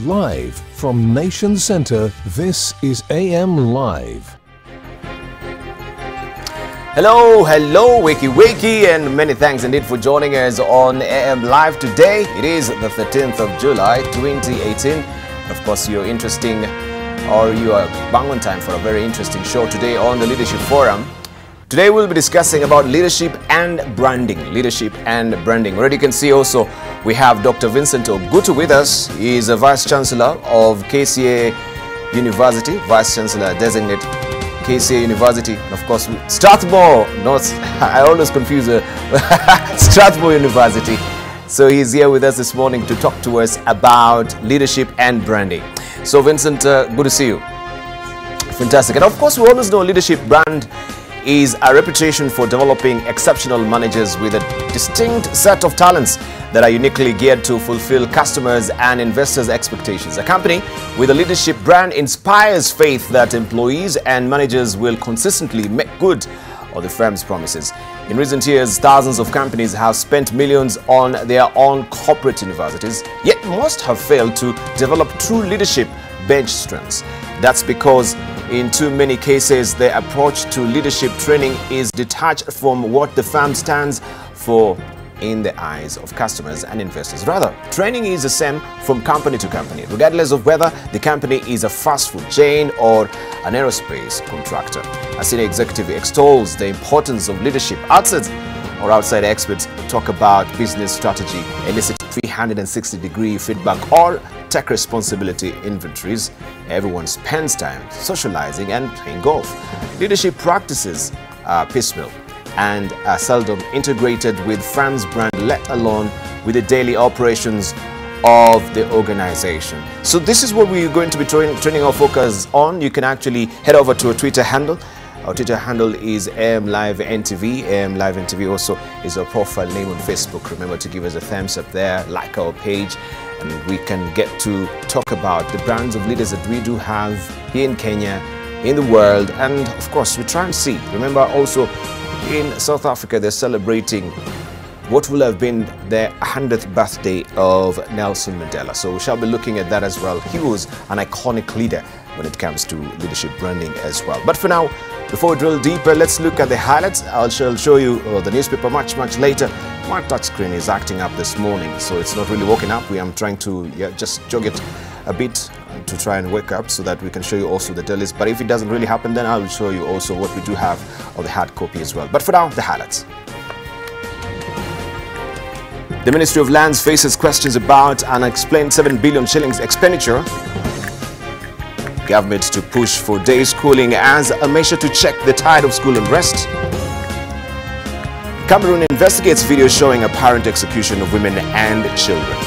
Live from Nation Center, this is AM Live. Hello, wakey, and many thanks indeed for joining us on AM Live today. It is the 13th of July, 2018. Of course, you are bang on time for a very interesting show today on the Leadership Forum. Today we'll be discussing about leadership and branding. Already you can see also we have Dr. Vincent Ogutu with us. He is a Vice Chancellor of KCA University, Vice Chancellor Designate KCA University, and of course Strathmore, I always confuse Strathmore University. So he's here with us this morning to talk to us about leadership and branding. So Vincent, good to see you. Fantastic. And of course we always know leadership brand is a reputation for developing exceptional managers with a distinct set of talents that are uniquely geared to fulfill customers' and investors' expectations. A company with a leadership brand inspires faith that employees and managers will consistently make good on the firm's promises. In recent years, thousands of companies have spent millions on their own corporate universities, yet most have failed to develop true leadership bench strengths. That's because in too many cases, the approach to leadership training is detached from what the firm stands for in the eyes of customers and investors. Rather, training is the same from company to company, regardless of whether the company is a fast food chain or an aerospace contractor. A senior executive extols the importance of leadership. Outside experts talk about business strategy, elicit 360-degree feedback, or take responsibility inventories. Everyone spends time socializing and playing golf. Leadership practices are piecemeal and are seldom integrated with firm's brand, let alone with the daily operations of the organization. So this is what we're going to be turning our focus on. You can actually head over to a Twitter handle. Our Twitter handle is AMLiveNTV. AMLiveNTV also is our profile name on Facebook. Remember to give us a thumbs up there, like our page, and we can get to talk about the brands of leaders that we do have here in Kenya, in the world, and of course we try and see. Remember also in South Africa they're celebrating what will have been the 100th birthday of Nelson Mandela. So we shall be looking at that as well. He was an iconic leader when it comes to leadership branding as well. But for now, before we drill deeper, let's look at the highlights. I shall show you the newspaper much later. My touchscreen is acting up this morning, so it's not really woken up. I'm trying to just jog it a bit to try and wake up so that we can show you also the dailies. But if it doesn't really happen, then I will show you also what we do have of the hard copy as well. But for now, the highlights. The Ministry of Lands faces questions about unexplained 7 billion shillings expenditure. Government to push for day schooling as a measure to check the tide of school unrest. Cameroon investigates video showing apparent execution of women and children.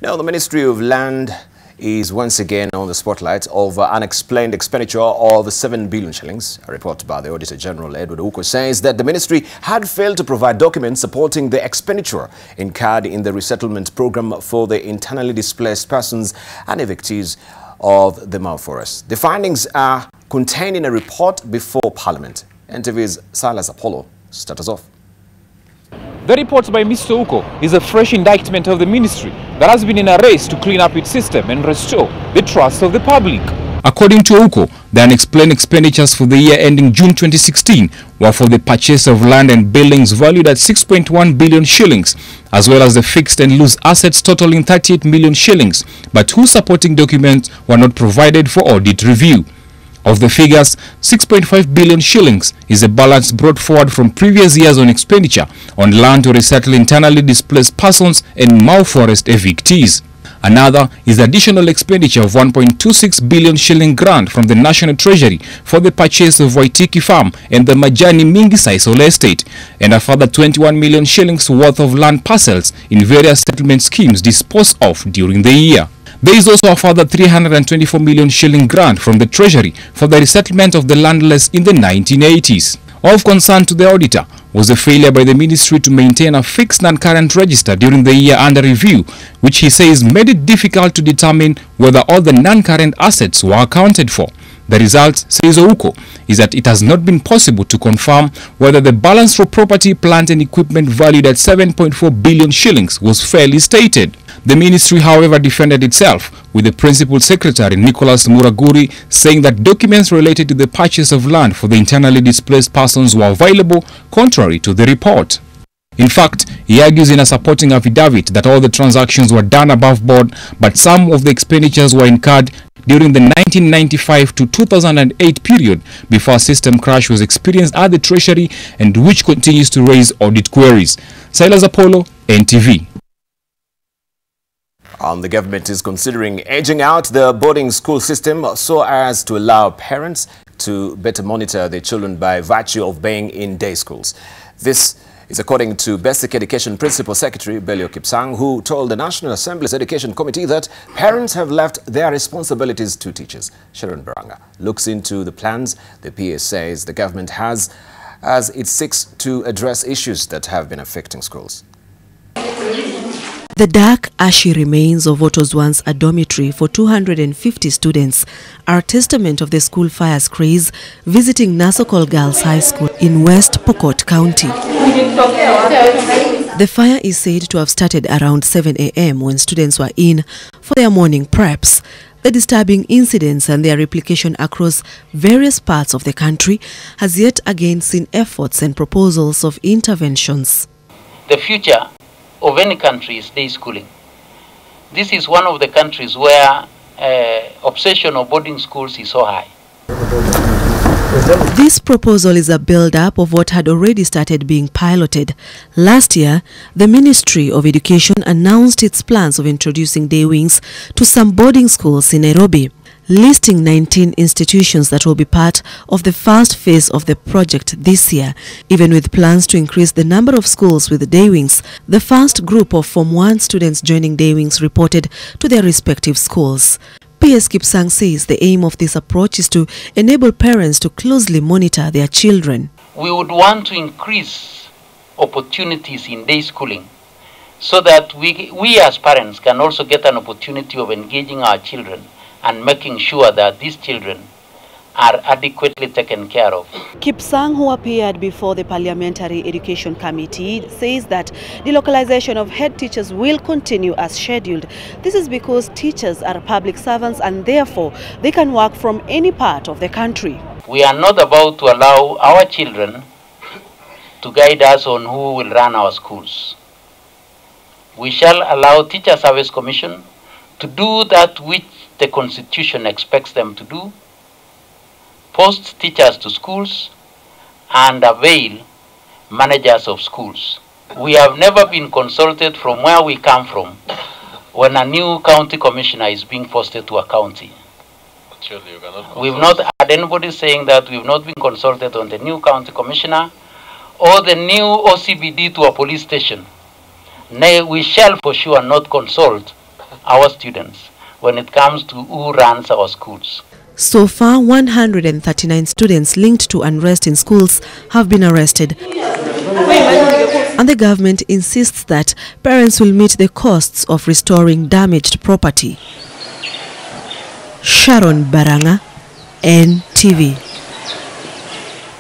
Now, the Ministry of Land is once again on the spotlight of unexplained expenditure of 7 billion shillings. A report by the Auditor General, Edward Uko, says that the ministry had failed to provide documents supporting the expenditure incurred in the resettlement program for the internally displaced persons and evictees of the Mau Forest. The findings are contained in a report before Parliament. NTV's Silas Apollo starts us off. The report by Mr. Uko is a fresh indictment of the ministry that has been in a race to clean up its system and restore the trust of the public. According to Uko, the unexplained expenditures for the year ending June 2016 were for the purchase of land and buildings valued at 6.1 billion shillings, as well as the fixed and loose assets totaling 38 million shillings, but whose supporting documents were not provided for audit review. Of the figures, 6.5 billion shillings is a balance brought forward from previous years on expenditure on land to resettle internally displaced persons and Mau Forest evictees. Another is additional expenditure of 1.26 billion shilling grant from the National Treasury for the purchase of Waitiki Farm and the Majani Mingi Sisal Estate, and a further 21 million shillings worth of land parcels in various settlement schemes disposed of during the year. There is also a further 324 million shilling grant from the Treasury for the resettlement of the landless in the 1980s. Of concern to the auditor was the failure by the ministry to maintain a fixed non-current register during the year under review, which he says made it difficult to determine whether all the non-current assets were accounted for. The result, says Ouko, is that it has not been possible to confirm whether the balance for property, plant and equipment valued at 7.4 billion shillings was fairly stated. The ministry, however, defended itself, with the Principal Secretary Nicholas Muraguri saying that documents related to the purchase of land for the internally displaced persons were available, contrary to the report. In fact, he argues in a supporting affidavit that all the transactions were done above board, but some of the expenditures were incurred during the 1995 to 2008 period before a system crash was experienced at the Treasury, and which continues to raise audit queries. Silas Apollo, NTV. The government is considering edging out the boarding school system so as to allow parents to better monitor their children by virtue of being in day schools. This is according to Basic Education Principal Secretary Belio Kipsang, who told the National Assembly's Education Committee that parents have left their responsibilities to teachers. Sharon Baranga looks into the plans the PA says the government has as it seeks to address issues that have been affecting schools. The dark, ashy remains of what was once a dormitory for 250 students are a testament of the school fire's craze visiting Nasokol Girls High School in West Pokot County. The fire is said to have started around 7 a.m. when students were in for their morning preps. The disturbing incidents and their replication across various parts of the country has yet again seen efforts and proposals of interventions. The future of any country is day schooling. This is one of the countries where obsession of boarding schools is so high. This proposal is a build-up of what had already started being piloted. Last year, the Ministry of Education announced its plans of introducing day wings to some boarding schools in Nairobi, listing 19 institutions that will be part of the first phase of the project this year. Even with plans to increase the number of schools with day wings, the first group of Form 1 students joining day wings reported to their respective schools. PS Kipsang says the aim of this approach is to enable parents to closely monitor their children. We would want to increase opportunities in day schooling so that we as parents can also get an opportunity of engaging our children and making sure that these children are adequately taken care of. Kipsang, who appeared before the Parliamentary Education Committee, says that the localization of head teachers will continue as scheduled. This is because teachers are public servants and therefore they can work from any part of the country. We are not about to allow our children to guide us on who will run our schools. We shall allow Teacher Service Commission to do that which the Constitution expects them to do, post teachers to schools, and avail managers of schools. We have never been consulted from where we come from when a new county commissioner is being posted to a county. We've not had anybody saying that we've not been consulted on the new county commissioner or the new OCBD to a police station. Nay, we shall for sure not consult our students when it comes to who runs our schools. So far, 139 students linked to unrest in schools have been arrested. And the government insists that parents will meet the costs of restoring damaged property. Sharon Baranga, NTV.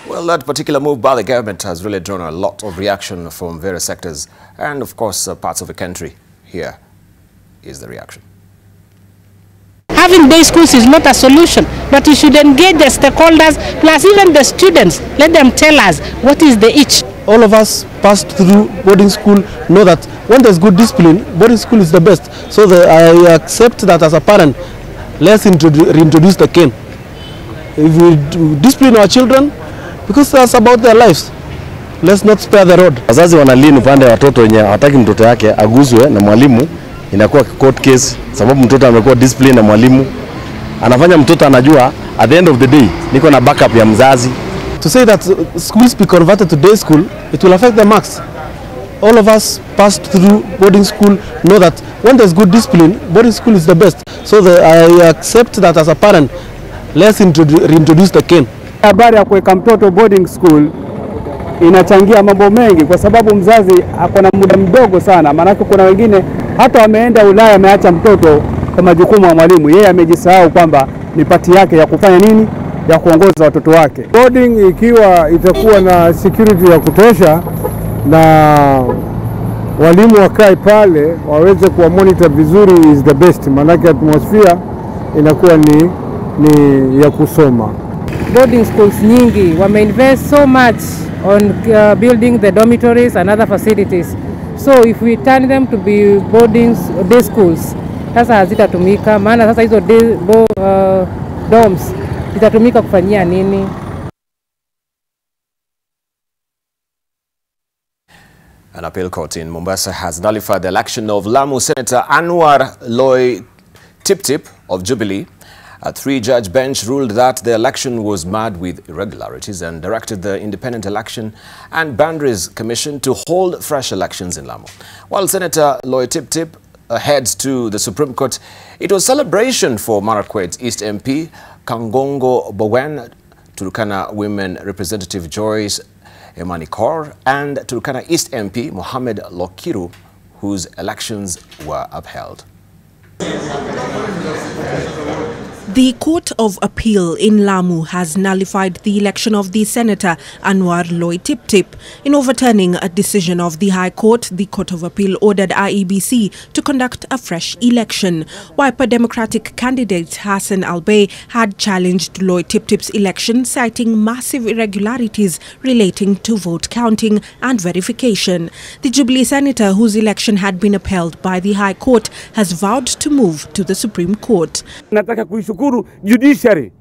Well, that particular move by the government has really drawn a lot of reaction from various sectors and, of course, parts of the country. Here is the reaction. Having day schools is not a solution, but you should engage the stakeholders, plus even the students. Let them tell us what is the itch. All of us passed through boarding school know that when there's good discipline, boarding school is the best. So I accept that as a parent, let's reintroduce the cane. If we discipline our children, because that's about their lives, let's not spare the road. Wazazi wanalini upande watoto wenye hataki mtoto yake aguzwe na mwalimu, inakuwa court case sababu mtoto amekuwa discipline na mwalimu. Anafanya mtoto anajua at the end of the day niko na backup ya mzazi. To say that schools be converted to day school, it will affect the marks. All of us passed through boarding school know that when there's good discipline, boarding school is the best. So I accept that as a parent, let's reintroduce the cane. Habari ya kuweka mtoto boarding school inachangia mambo mengi kwa sababu mzazi akona muda mdogo sana. Maana kuna wengine hata wameenda Ulaya ameacha mtoto kwa majukumu ya mwalimu. Yeye amejisahau kwamba ni pati yake ya kufanya nini? ya kuongoza watoto wake. Boarding ikiwa itakuwa na security ya kutosha na walimu wakae pale waweze kuwa monitor vizuri is the best, maanake atmosphere inakuwa ni ya kusoma. Boarding schools nyingi wameinvest so much on building the dormitories and other facilities. So if we turn them to be day schools, sasa hazitatumika, maana sasa hizo dorms zitatumika kufanyia nini? An appeal court in Mombasa has nullified the election of Lamu Senator Anwar Loy Tip of Jubilee. A three-judge bench ruled that the election was marred with irregularities and directed the Independent Election and Boundaries Commission to hold fresh elections in Lamu. While Senator Loy Tip heads to the Supreme Court, it was celebration for Marakwet East MP Kangongo Bowen, Turkana Women Representative Joyce Emani Kaur, and Turkana East MP Mohamed Lokiru, whose elections were upheld. The Court of Appeal in Lamu has nullified the election of the Senator Anwar Loy Tip. In overturning a decision of the High Court, the Court of Appeal ordered IEBC to conduct a fresh election. Wiper Democratic candidate Hassan Albay had challenged Loy Tip's election, citing massive irregularities relating to vote counting and verification. The Jubilee Senator, whose election had been upheld by the High Court, has vowed to move to the Supreme Court. Nataka kuishukuru judiciary,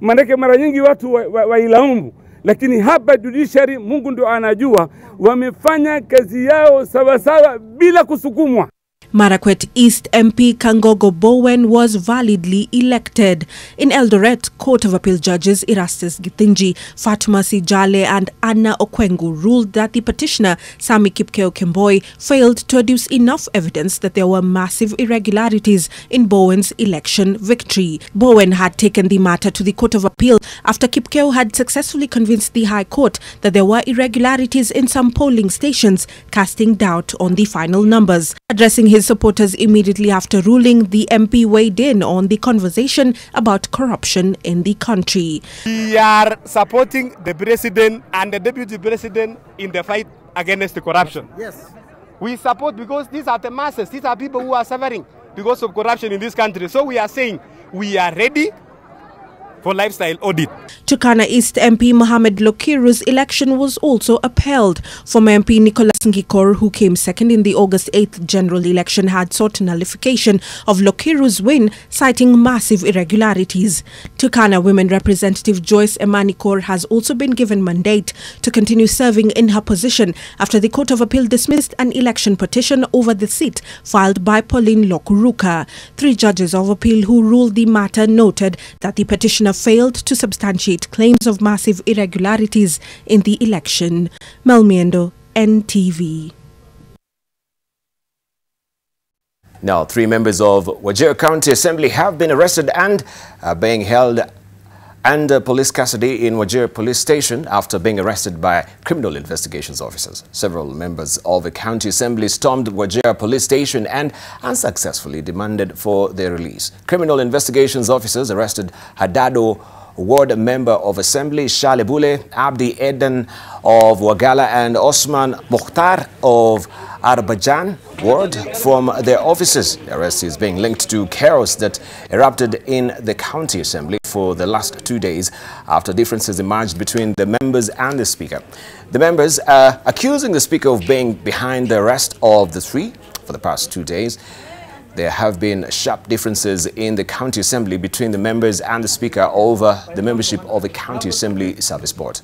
manake mara nyingi watu wailaumu, lakini hapa judiciary Mungu ndo anajua wamefanya kazi yao sawasawa bila kusukumwa. Marakwet East MP Kangogo Bowen was validly elected. In Eldoret, Court of Appeal judges Erastus Githinji, Fatuma Sijale and Anna Okwengu ruled that the petitioner Sami Kipkeo Kemboi failed to adduce enough evidence that there were massive irregularities in Bowen's election victory. Bowen had taken the matter to the Court of Appeal after Kipkeo had successfully convinced the High Court that there were irregularities in some polling stations, casting doubt on the final numbers. Addressing his supporters immediately after ruling, the MP weighed in on the conversation about corruption in the country. We are supporting the president and the deputy president in the fight against the corruption. Yes. We support because these are the masses, these are people who are suffering because of corruption in this country. So we are saying we are ready for lifestyle audit. Turkana East MP Mohamed Lokiru's election was also upheld. Former MP Nicholas Ngikor, who came second in the August 8th general election, had sought nullification of Lokiru's win, citing massive irregularities. Turkana Women Representative Joyce Emani Kaur has also been given mandate to continue serving in her position after the Court of Appeal dismissed an election petition over the seat filed by Pauline Lokuruka. Three judges of appeal who ruled the matter noted that the petitioner failed to substantiate claims of massive irregularities in the election. Melmiendo, NTV. Now, 3 members of Wajir County Assembly have been arrested and are being held under police custody in Wajir Police Station after being arrested by criminal investigations officers. Several members of the County Assembly stormed Wajir Police Station and unsuccessfully demanded for their release. Criminal investigations officers arrested Hadado Ward Member of Assembly Shale Bule, Abdi Eden of Wagala and Osman Mukhtar of Arbajan Ward from their offices. The arrest is being linked to chaos that erupted in the County Assembly for the last 2 days after differences emerged between the members and the Speaker. The members are accusing the Speaker of being behind the arrest of the 3 for the past 2 days. There have been sharp differences in the County Assembly between the members and the Speaker over the membership of the County Assembly Service Board.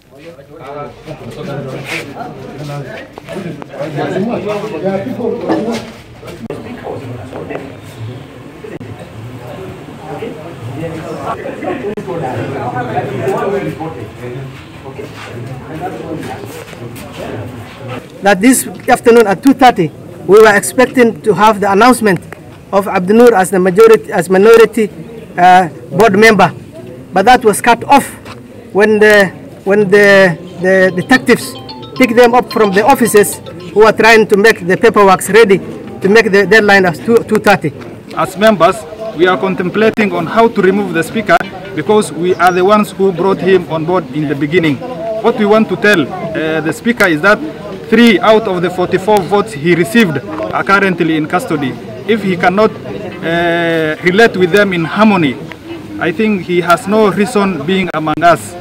That this afternoon at 2:30 we were expecting to have the announcement of Abdunur as the minority board member, but that was cut off when the detectives picked them up from the offices who are trying to make the paperwork ready to make the deadline as 2:30. As members, we are contemplating on how to remove the speaker because we are the ones who brought him on board in the beginning. What we want to tell the speaker is that 3 out of the 44 votes he received are currently in custody. If he cannot relate with them in harmony, I think he has no reason being among us.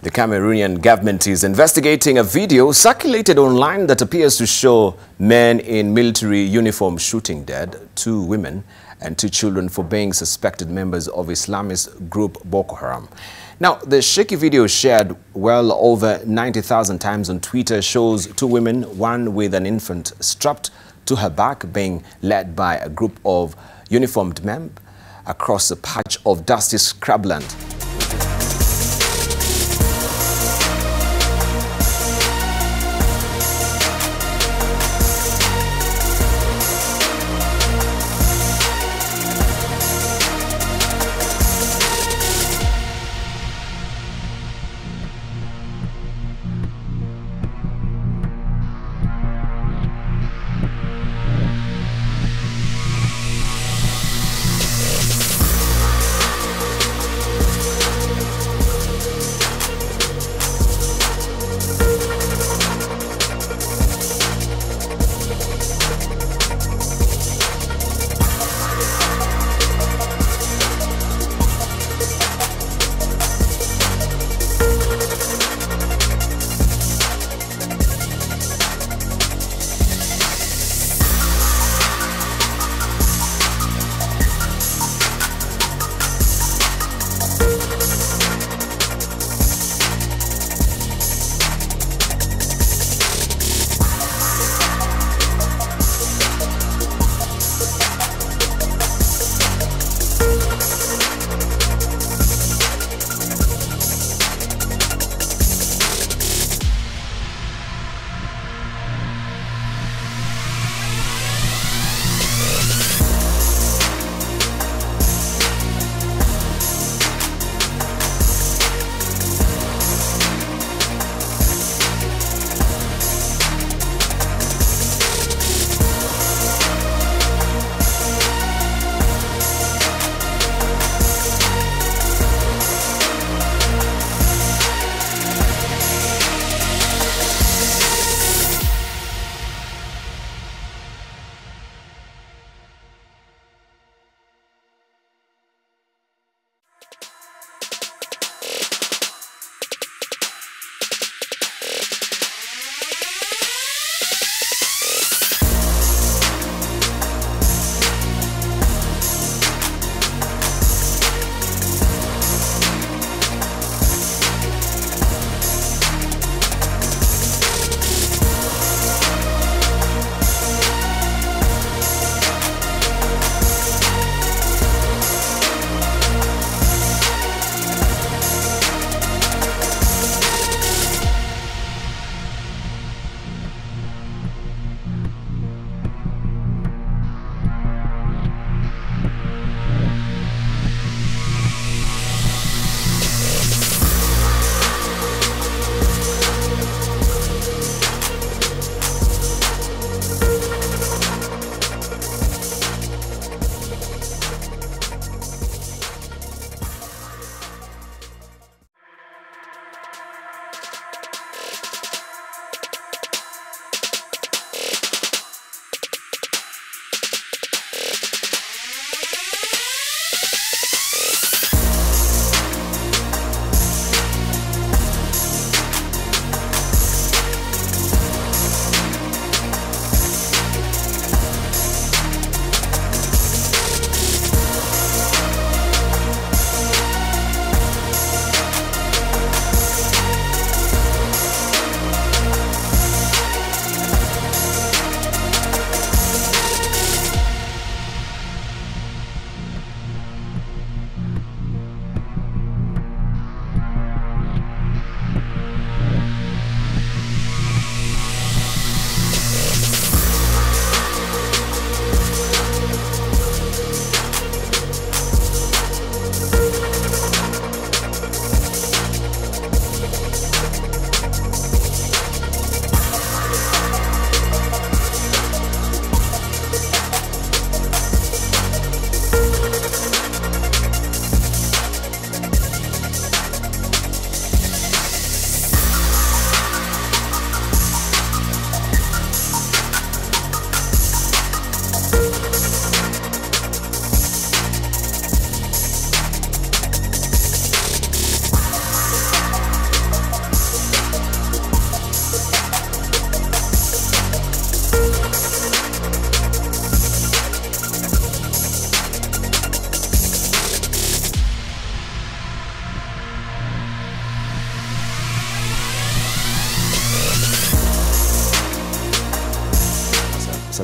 The Cameroonian government is investigating a video circulated online that appears to show men in military uniform shooting dead 2 women and 2 children for being suspected members of Islamist group Boko Haram. Now, the shaky video shared well over 90,000 times on Twitter shows 2 women, one with an infant strapped to her back, being led by a group of uniformed men across a patch of dusty scrubland.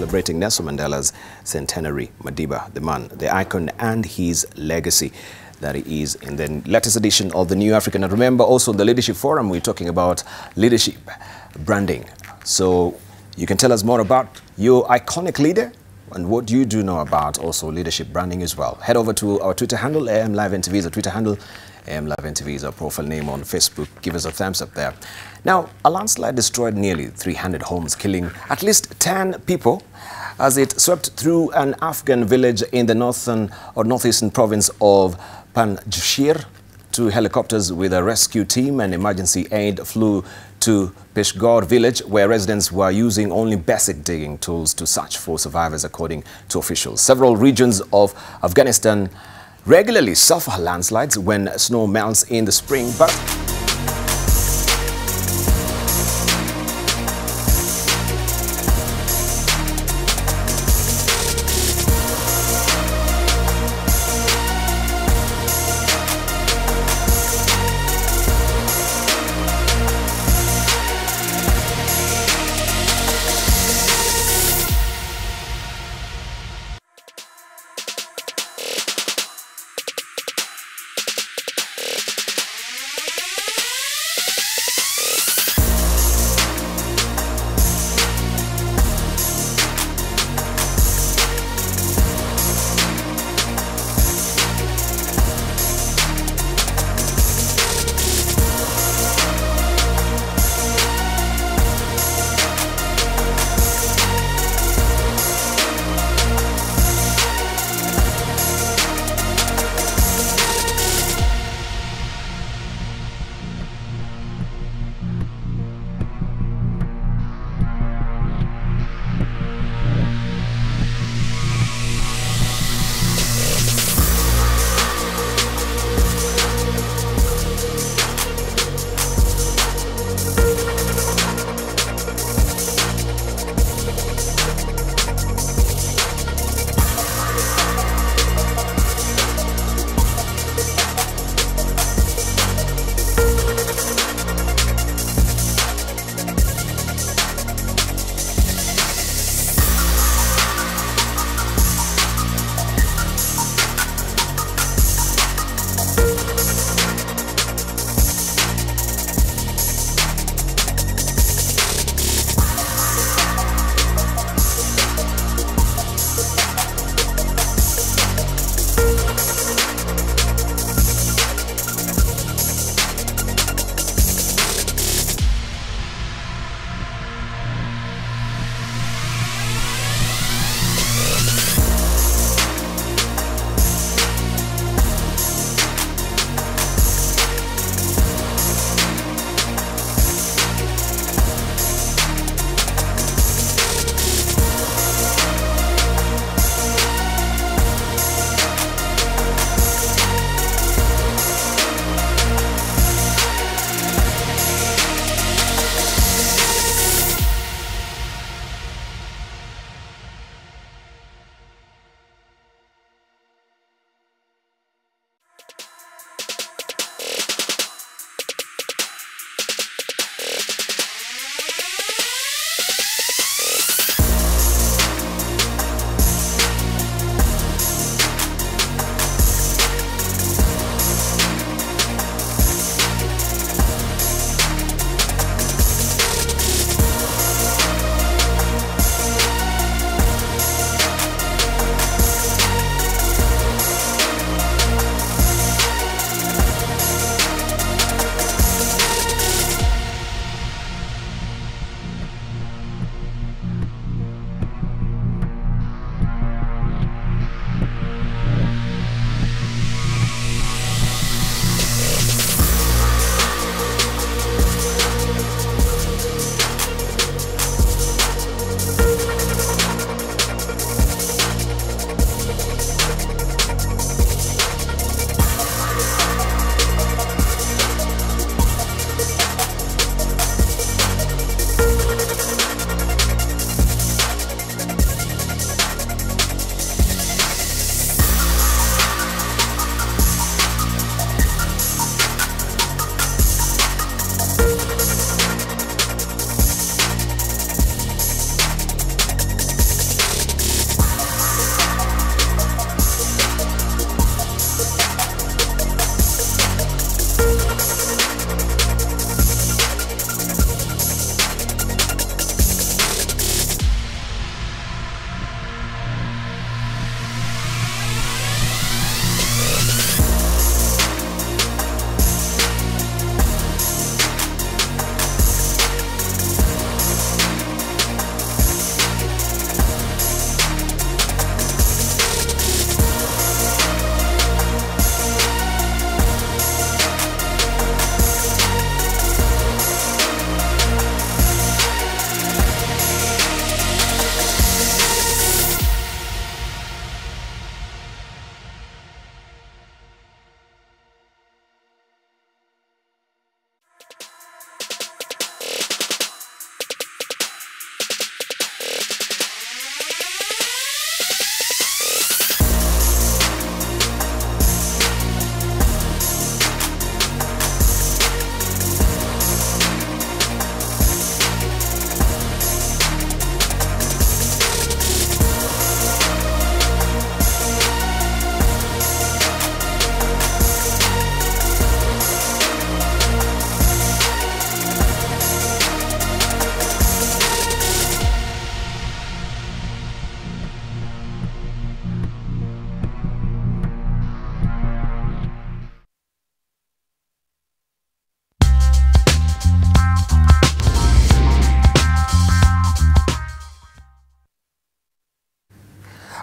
celebrating Nelson Mandela's centenary. Madiba, the man, the icon, and his legacy that he is in the latest edition of the New African. And remember, also in the Leadership Forum, we're talking about leadership branding. So you can tell us more about your iconic leader and what you do know about also leadership branding as well. Head over to our Twitter handle, AM Live NTV is our Twitter handle. AM Live NTV is our profile name on Facebook. Give us a thumbs up there. Now, a landslide destroyed nearly 300 homes, killing at least 10 people as it swept through an Afghan village in the northeastern province of Panjshir. 2 helicopters with a rescue team and emergency aid flew to Peshgor village, where residents were using only basic digging tools to search for survivors, according to officials. Several regions of Afghanistan regularly suffer landslides when snow melts in the spring, but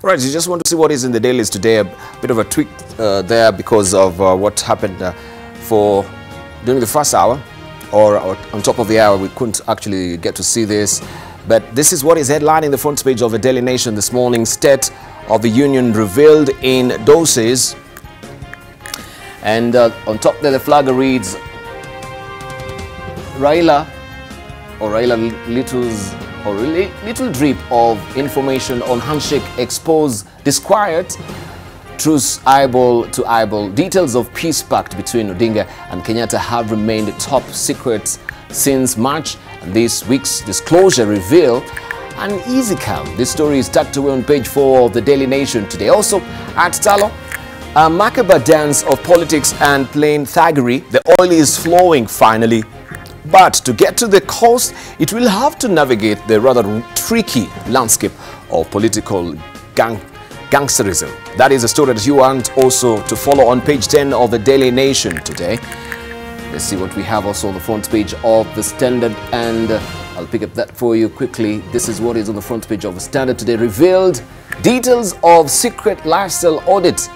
All right, you just want to see what is in the dailies today. A bit of a tweak there because of what happened during the first hour, or on top of the hour. We couldn't actually get to see this. But this is what is headlining the front page of the Daily Nation this morning. State of the Union revealed in doses. And on top there, the flag reads, RAILA little drip of information on handshake expose disquiet. Truce eyeball to eyeball. Details of peace pact between Odinga and Kenyatta have remained top secrets since March. And this week's disclosure reveal an easy calm. This story is tucked away on page 4 of the Daily Nation today. Also at Talo, a macabre dance of politics and plain thuggery. The oil is flowing finally. But to get to the coast, it will have to navigate the rather tricky landscape of political gangsterism. That is a story that you want also to follow on page 10 of the Daily Nation today. Let's see what we have also on the front page of the Standard, and I'll pick up that for you quickly. This is what is on the front page of the Standard today. Revealed details of secret lifestyle audit.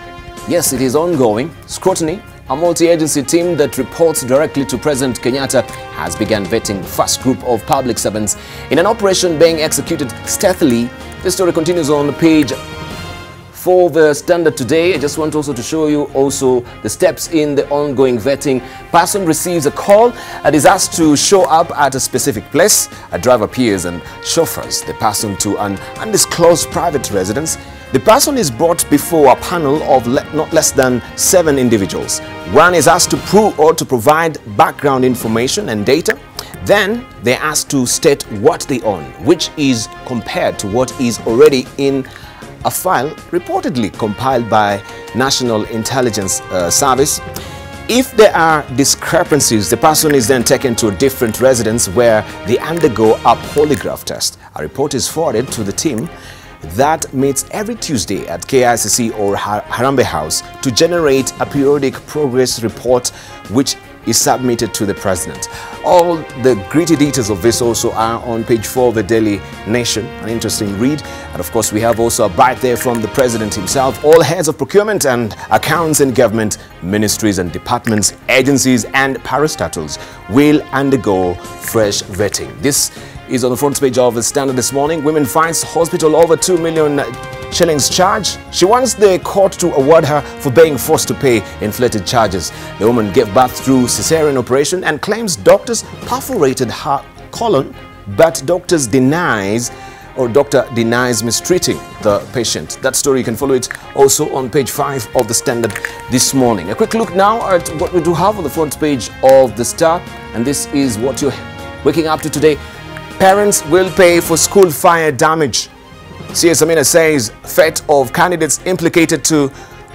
Yes, it is ongoing. Scrutiny. A multi-agency team that reports directly to President Kenyatta has begun vetting first group of public servants in an operation being executed stealthily. This story continues on page 4 of the Standard today. I just want also to show you also the steps in the ongoing vetting. Person receives a call and is asked to show up at a specific place. A driver appears and chauffeurs the person to an undisclosed private residence. The person is brought before a panel of not less than 7 individuals. One is asked to prove or to provide background information and data. Then they are asked to state what they own, which is compared to what is already in a file reportedly compiled by National Intelligence Service. If there are discrepancies, the person is then taken to a different residence where they undergo a polygraph test. A report is forwarded to the team that meets every Tuesday at KICC or Harambee House to generate a periodic progress report which is submitted to the President. All the gritty details of this also are on page 4 of the Daily Nation. An interesting read. And of course we have also a bite there from the President himself. All heads of procurement and accounts in government, ministries and departments, agencies and parastatals will undergo fresh vetting. This is on the front page of the Standard this morning. Women finds hospital over 2 million shillings charge. She wants the court to award her for being forced to pay inflated charges. The woman gave birth through cesarean operation and claims doctors perforated her colon, but doctor denies mistreating the patient. That story, you can follow it also on page 5 of the Standard this morning. A quick look now at what we do have on the front page of the Star, and this is what you're waking up to today. Parents will pay for school fire damage. CS Amina says fate of candidates implicated to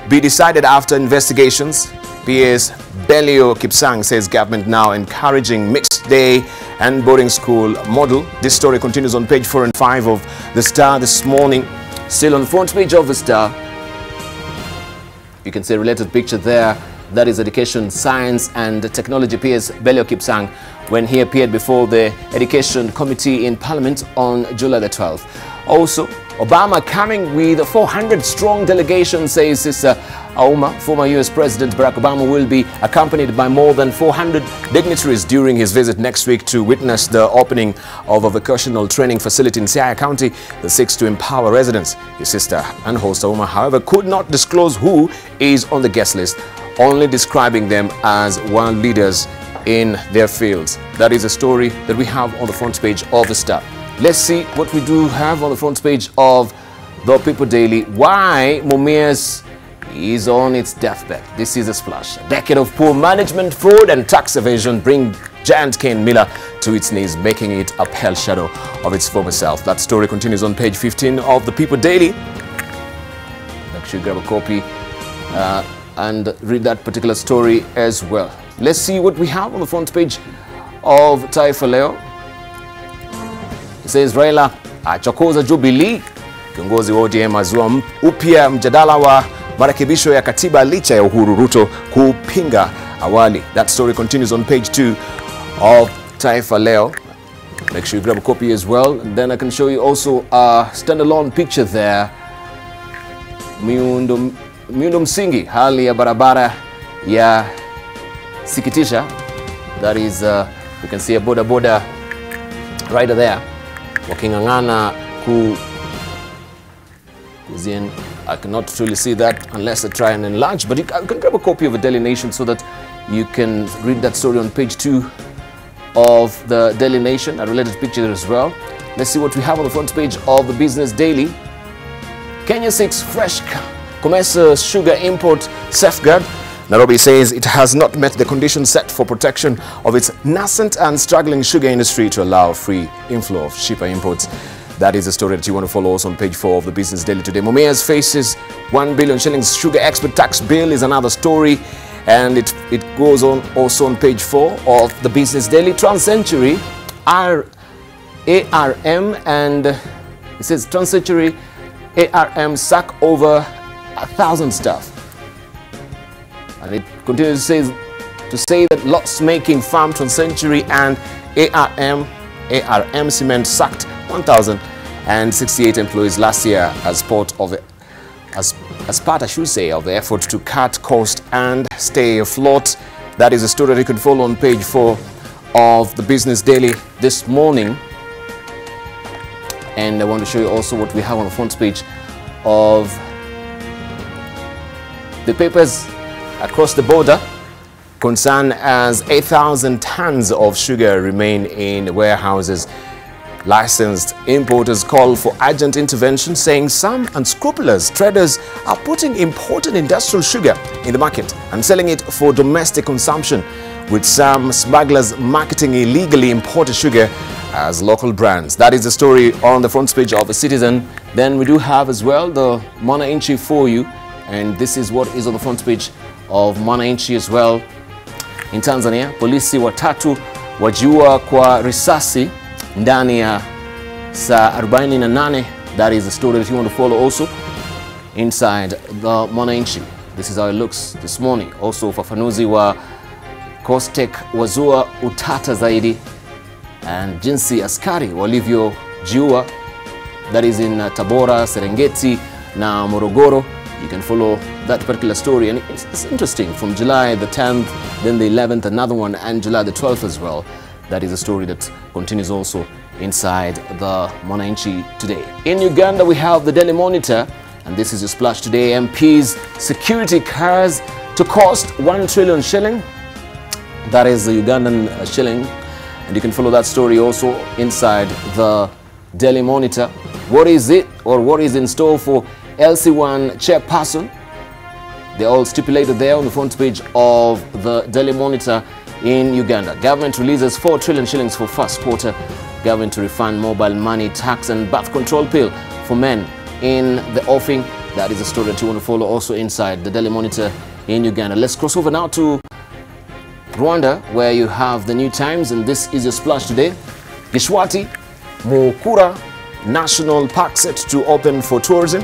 be decided after investigations. PS Belio Kipsang says government now encouraging mixed day and boarding school model. This story continues on page 4 and 5 of the Star this morning. Still on the front page of the Star, you can see a related picture there. That is Education, Science and Technology PS Belio Kipsang when he appeared before the Education Committee in Parliament on July the 12th. Also, Obama coming with a 400-strong delegation, says Sister Auma. Former U.S. President Barack Obama will be accompanied by more than 400 dignitaries during his visit next week to witness the opening of a vocational training facility in Siaya County that seeks to empower residents. His sister and host Auma, however, could not disclose who is on the guest list, only describing them as world leaders in their fields. That is a story that we have on the front page of the Star. Let's see what we do have on the front page of the People Daily. Why Mumias is on its deathbed. This is a splash. A decade of poor management, fraud and tax evasion bring giant Ken Miller to its knees, making it a pale shadow of its former self. That story continues on page 15 of the People Daily. Make sure you grab a copy and read that particular story as well. Let's see what we have on the front page of Taifa Leo. It says RAILA achokoza Jubilee. Kiongozi wa ODM azua upya mjadala wa marekebisho ya katiba licha ya Uhuru Ruto kupinga awali. That story continues on page 2 of Taifa Leo. Make sure you grab a copy as well, and then I can show you also a standalone picture there miundo msingi, hali ya barabara ya sikitisha. That is, you can see a boda rider there wakingangana kuzien. I cannot truly see that unless I try and enlarge, but you can grab a copy of a Daily Nation so that you can read that story on page 2 of the Daily Nation, a related picture there as well. Let's see what we have on the front page of the Business Daily. Kenya seeks fresh COMESA sugar import safeguard. Nairobi says it has not met the conditions set for protection of its nascent and struggling sugar industry to allow free inflow of cheaper imports. That is a story that you want to follow us on page 4 of the Business Daily today. Mumias faces 1 billion shillings sugar export tax bill is another story, and it goes on also on page 4 of the Business Daily. Trans-Century ARM, and it says Trans-Century ARM sack over 1,000 staff. And it continues to say that loss-making farm Trans-Century and ARM Cement sacked 1,068 employees last year as part, I should say, of the effort to cut cost and stay afloat. That is a story that you can follow on page 4 of the Business Daily this morning. And I want to show you also what we have on the front page of the papers across the border. Concern as 8,000 tons of sugar remain in warehouses. Licensed importers call for urgent intervention, saying some unscrupulous traders are putting imported industrial sugar in the market and selling it for domestic consumption, with some smugglers marketing illegally imported sugar as local brands. That is the story on the front page of The Citizen. Then we do have as well the Mwananchi for you, and this is what is on the front page of Mwananchi as well. In Tanzania, polisi watatu wajiua kwa risasi ndani ya saa 48. That is the story that you want to follow also inside the Mwananchi. This is how it looks this morning. Also, ufafanuzi wa Costec wazua utata zaidi, and jinsi askari walivyojiua. That is in Tabora, Serengeti na Morogoro. You can follow that particular story, and it's interesting. From July the 10th, then the 11th, another one, and July the 12th as well. That is a story that continues also inside the Mwananchi today. In Uganda, we have the Daily Monitor, and this is your splash today. MPs security cars to cost 1 trillion shilling. That is the Ugandan shilling, and you can follow that story also inside the Daily Monitor. What is it, or what is in store for LC1 chairperson? They're all stipulated there on the front page of the Daily Monitor. In Uganda, government releases 4 trillion shillings for first quarter. Government to refund mobile money tax and birth control pill for men in the offing. That is a story that you want to follow also inside the Daily Monitor in Uganda. Let's cross over now to Rwanda, where you have the New Times, and this is your splash today. Gishwati Mukura National Park set to open for tourism.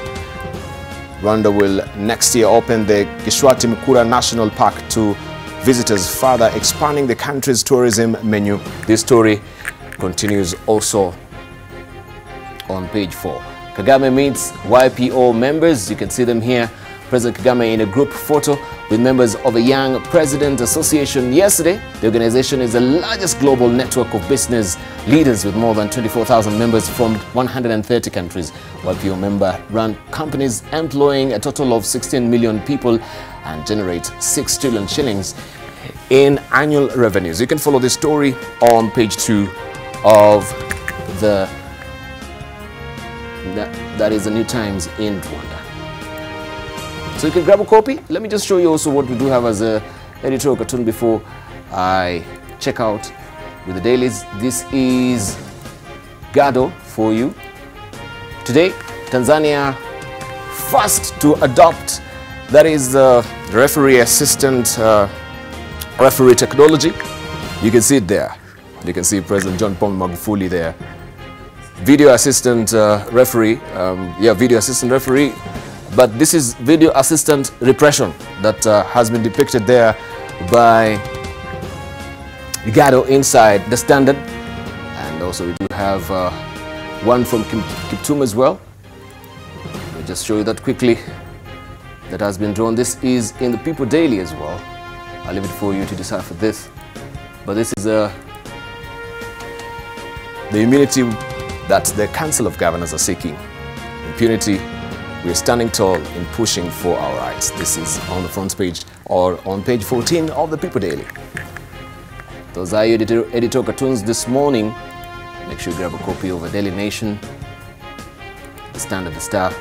Rwanda will next year open the Gishwati Mukura National Park to visitors, further expanding the country's tourism menu. This story continues also on page 4. Kagame meets YPO members. You can see them here. President Kagame in a group photo with members of a Young President Association yesterday. The organization is the largest global network of business leaders with more than 24,000 members from 130 countries. YPO member-run companies employing a total of 16 million people and generate 6 trillion shillings in annual revenues. You can follow this story on page 2 of the that is the New Times in Rwanda. So you can grab a copy. Let me just show you also what we do have as a editorial cartoon before I check out with the dailies. This is Gado for you. Today, Tanzania first to adopt, that is the referee assistant referee technology. You can see it there. You can see President John Pombe Magufuli there. Video assistant referee, video assistant referee, but this is video assistant repression that has been depicted there by Gado inside the Standard. And also we do have one from Kiptum as well. Let me just show you that quickly. that has been drawn. This is in the People Daily as well. I'll leave it for you to decipher this. But this is the immunity that the Council of Governors are seeking. Impunity, we are standing tall in pushing for our rights. This is on the front page or on page 14 of the People Daily. Those are your editorial cartoons this morning. Make sure you grab a copy of the Daily Nation, the Standard, the Star,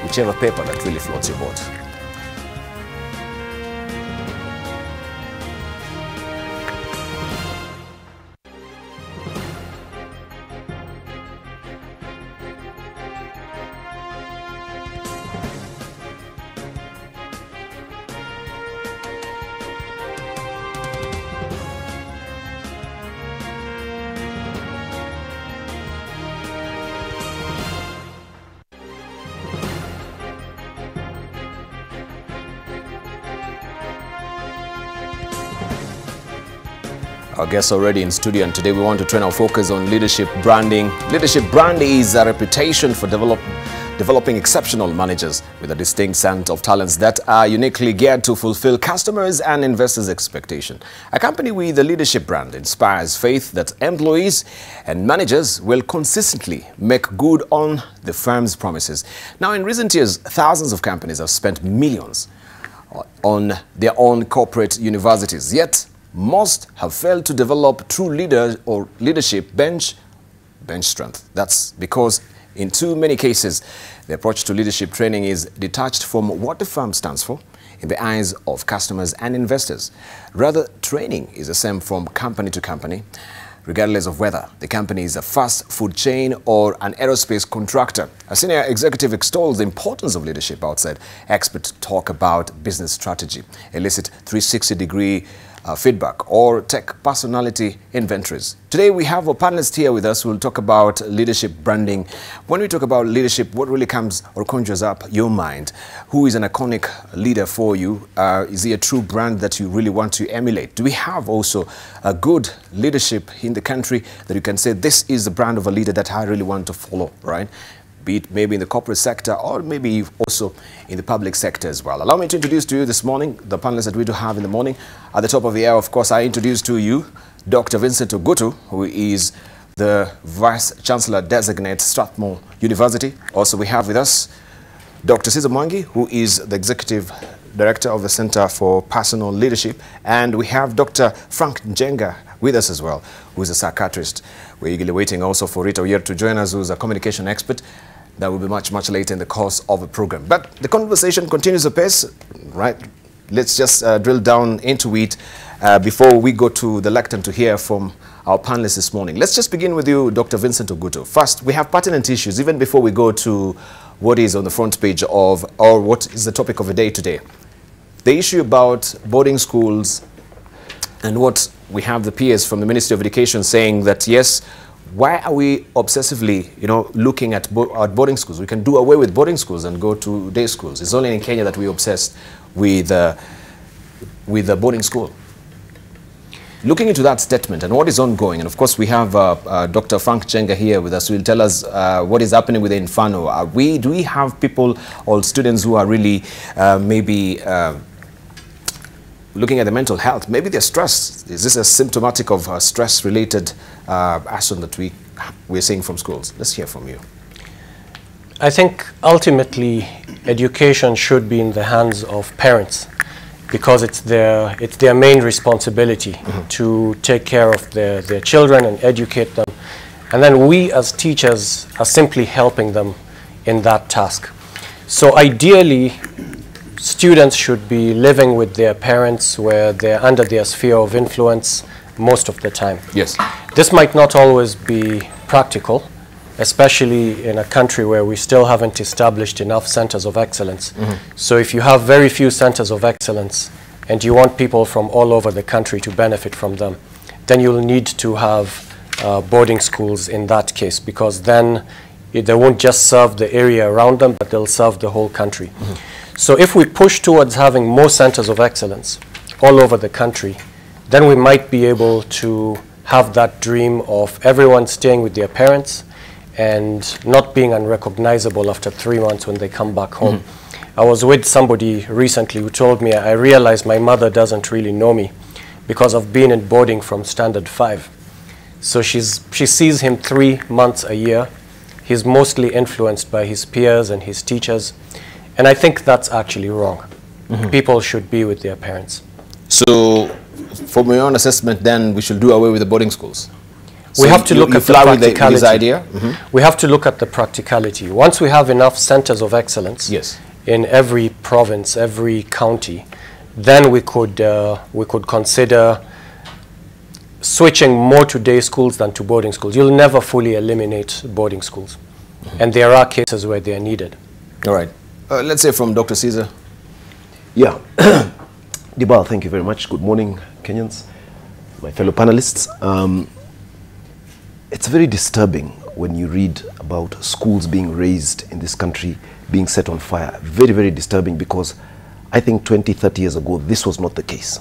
whichever paper that really floats your boat. Our guests already in studio, and today we want to turn our focus on leadership branding. Leadership brand is a reputation for developing exceptional managers with a distinct set of talents that are uniquely geared to fulfill customers' and investors' expectation. A company with a leadership brand inspires faith that employees and managers will consistently make good on the firm's promises. Now, in recent years, thousands of companies have spent millions on their own corporate universities, yet most have failed to develop true leadership bench strength. That's because in too many cases, the approach to leadership training is detached from what the firm stands for in the eyes of customers and investors. Rather, training is the same from company to company, regardless of whether the company is a fast food chain or an aerospace contractor. A senior executive extols the importance of leadership outside. Experts talk about business strategy, elicit 360-degree feedback, or tech personality inventories. Today we have a panelist here with us who will talk about leadership branding. When we talk about leadership, what really comes or conjures up your mind? Who is an iconic leader for you? Is he a true brand that you really want to emulate? Do we have also a good leadership in the country that you can say, this is the brand of a leader that I really want to follow, right? Be it maybe in the corporate sector or maybe also in the public sector as well. Allow me to introduce to you this morning the panelists that we do have in the morning. At the top of the hour, of course, I introduce to you Dr. Vincent Ogutu, who is the Vice Chancellor Designate, Strathmore University. Also, we have with us Dr. Cesar Mwangi, who is the Executive Director of the Center for Personal Leadership. And we have Dr. Frank Njenga with us as well, who is a psychiatrist. We're eagerly waiting also for Rita Oyer to join us, who is a communication expert. That will be much, much later in the course of the program. But the conversation continues apace, right? Let's just drill down into it before we go to the lectern to hear from our panelists this morning. Let's just begin with you, Dr. Vincent Ogutu. First, we have pertinent issues, even before we go to what is on the front page of, or what is the topic of the day today. The issue about boarding schools and what we have the peers from the Ministry of Education saying that, yes, why are we obsessively, looking at boarding schools? We can do away with boarding schools and go to day schools. It's only in Kenya that we're obsessed with the boarding school. Looking into that statement and what is ongoing, and of course we have Dr. Frank Njenga here with us who will tell us what is happening with the Inferno. Do we have people or students who are really maybe looking at the mental health? Maybe they're stressed. Is this a symptomatic of stress-related action that we're seeing from schools? Let's hear from you. I think ultimately education should be in the hands of parents, because it's their main responsibility to take care of their children and educate them. And then we as teachers are simply helping them in that task. So ideally, students should be living with their parents where they're under their sphere of influence most of the time. Yes. This might not always be practical, especially in a country where we still haven't established enough centers of excellence. So if you have very few centers of excellence and you want people from all over the country to benefit from them, then you'll need to have boarding schools in that case, because then they won't just serve the area around them, but they'll serve the whole country. So if we push towards having more centers of excellence all over the country, then we might be able to have that dream of everyone staying with their parents and not being unrecognizable after 3 months when they come back home. I was with somebody recently who told me, I realized my mother doesn't really know me because I've been in boarding from standard 5. So she sees him 3 months a year. He's mostly influenced by his peers and his teachers. And I think that's actually wrong. People should be with their parents. So, from your own assessment, then we should do away with the boarding schools? So we have to look at the practicality. This idea? We have to look at the practicality. Once we have enough centers of excellence in every province, every county, then we could consider switching more to day schools than to boarding schools. You'll never fully eliminate boarding schools. And there are cases where they are needed. All right. Let's say from Dr. Caesar. Yeah. Debarl, thank you very much. Good morning, Kenyans, my fellow panelists. It's very disturbing when you read about schools being razed in this country, being set on fire. Very, very disturbing, because I think 20, 30 years ago, this was not the case.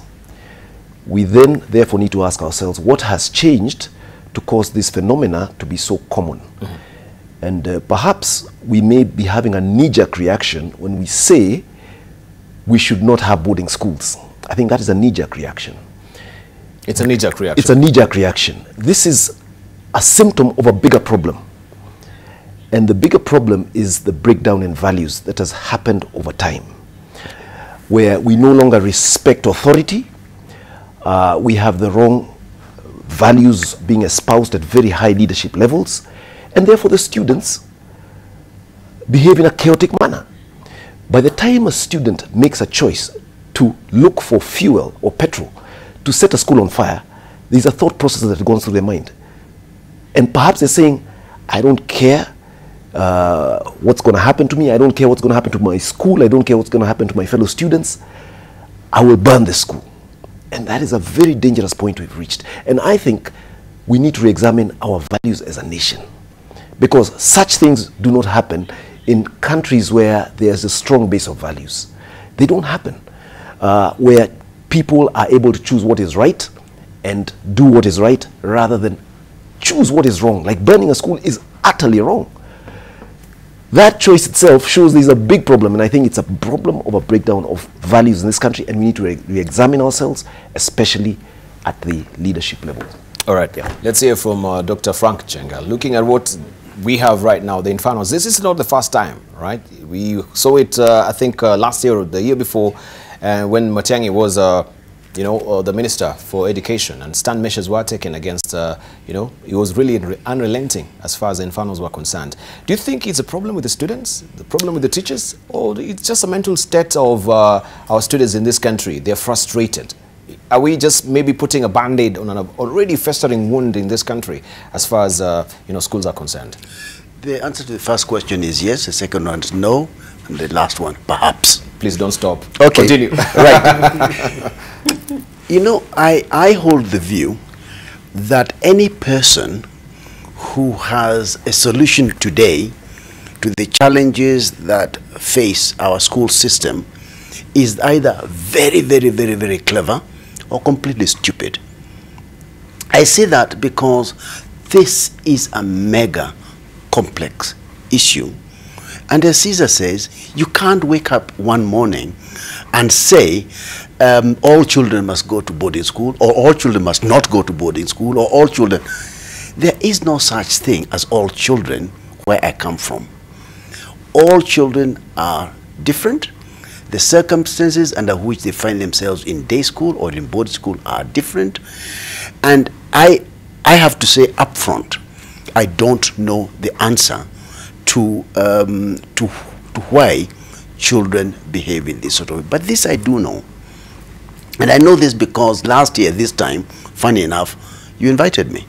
We then, therefore, need to ask ourselves, what has changed to cause this phenomena to be so common? And perhaps we may be having a knee-jerk reaction when we say we should not have boarding schools. I think that is a knee-jerk reaction. It's a knee-jerk reaction. It's a knee-jerk reaction. This is a symptom of a bigger problem. And the bigger problem is the breakdown in values that has happened over time, where we no longer respect authority. We have the wrong values being espoused at very high leadership levels, and therefore the students behave in a chaotic manner. By the time a student makes a choice to look for fuel or petrol to set a school on fire, there's a thought process that goes through their mind. And perhaps they're saying, I don't care what's going to happen to me. I don't care what's going to happen to my school. I don't care what's going to happen to my fellow students. I will burn the school. And that is a very dangerous point we've reached. And I think we need to re-examine our values as a nation, because such things do not happen in countries where there's a strong base of values. They don't happen where people are able to choose what is right and do what is right rather than choose what is wrong. Like burning a school is utterly wrong. That choice itself shows there's a big problem, and I think it's a problem of a breakdown of values in this country, and we need to re-examine ourselves, especially at the leadership level. All right, let's hear from Dr. Frank Chenga. Looking at what we have right now, the Infernos, this is not the first time, right? We saw it, I think, last year or the year before, when Matiang'i was the Minister for Education, and stand measures were taken against, he was really unrelenting as far as the Infernos were concerned. Do you think it's a problem with the students, the problem with the teachers, or it's just a mental state of our students in this country? They're frustrated. Are we just maybe putting a band-aid on an already festering wound in this country as far as, schools are concerned? The answer to the first question is yes, the second one is no, and the last one, perhaps. Please don't stop. Okay. Continue. Right. I hold the view that any person who has a solution today to the challenges that face our school system is either very, very, very, very clever or completely stupid. I say that because this is a mega complex issue. And as Caesar says, you can't wake up one morning and say all children must go to boarding school, or all children must not go to boarding school, or all children. There is no such thing as all children where I come from. All children are different. The circumstances under which they find themselves in day school or in boarding school are different. And I have to say up front, I don't know the answer to why children behave in this sort of way. But this I do know. And I know this because last year, this time, funny enough, you invited me.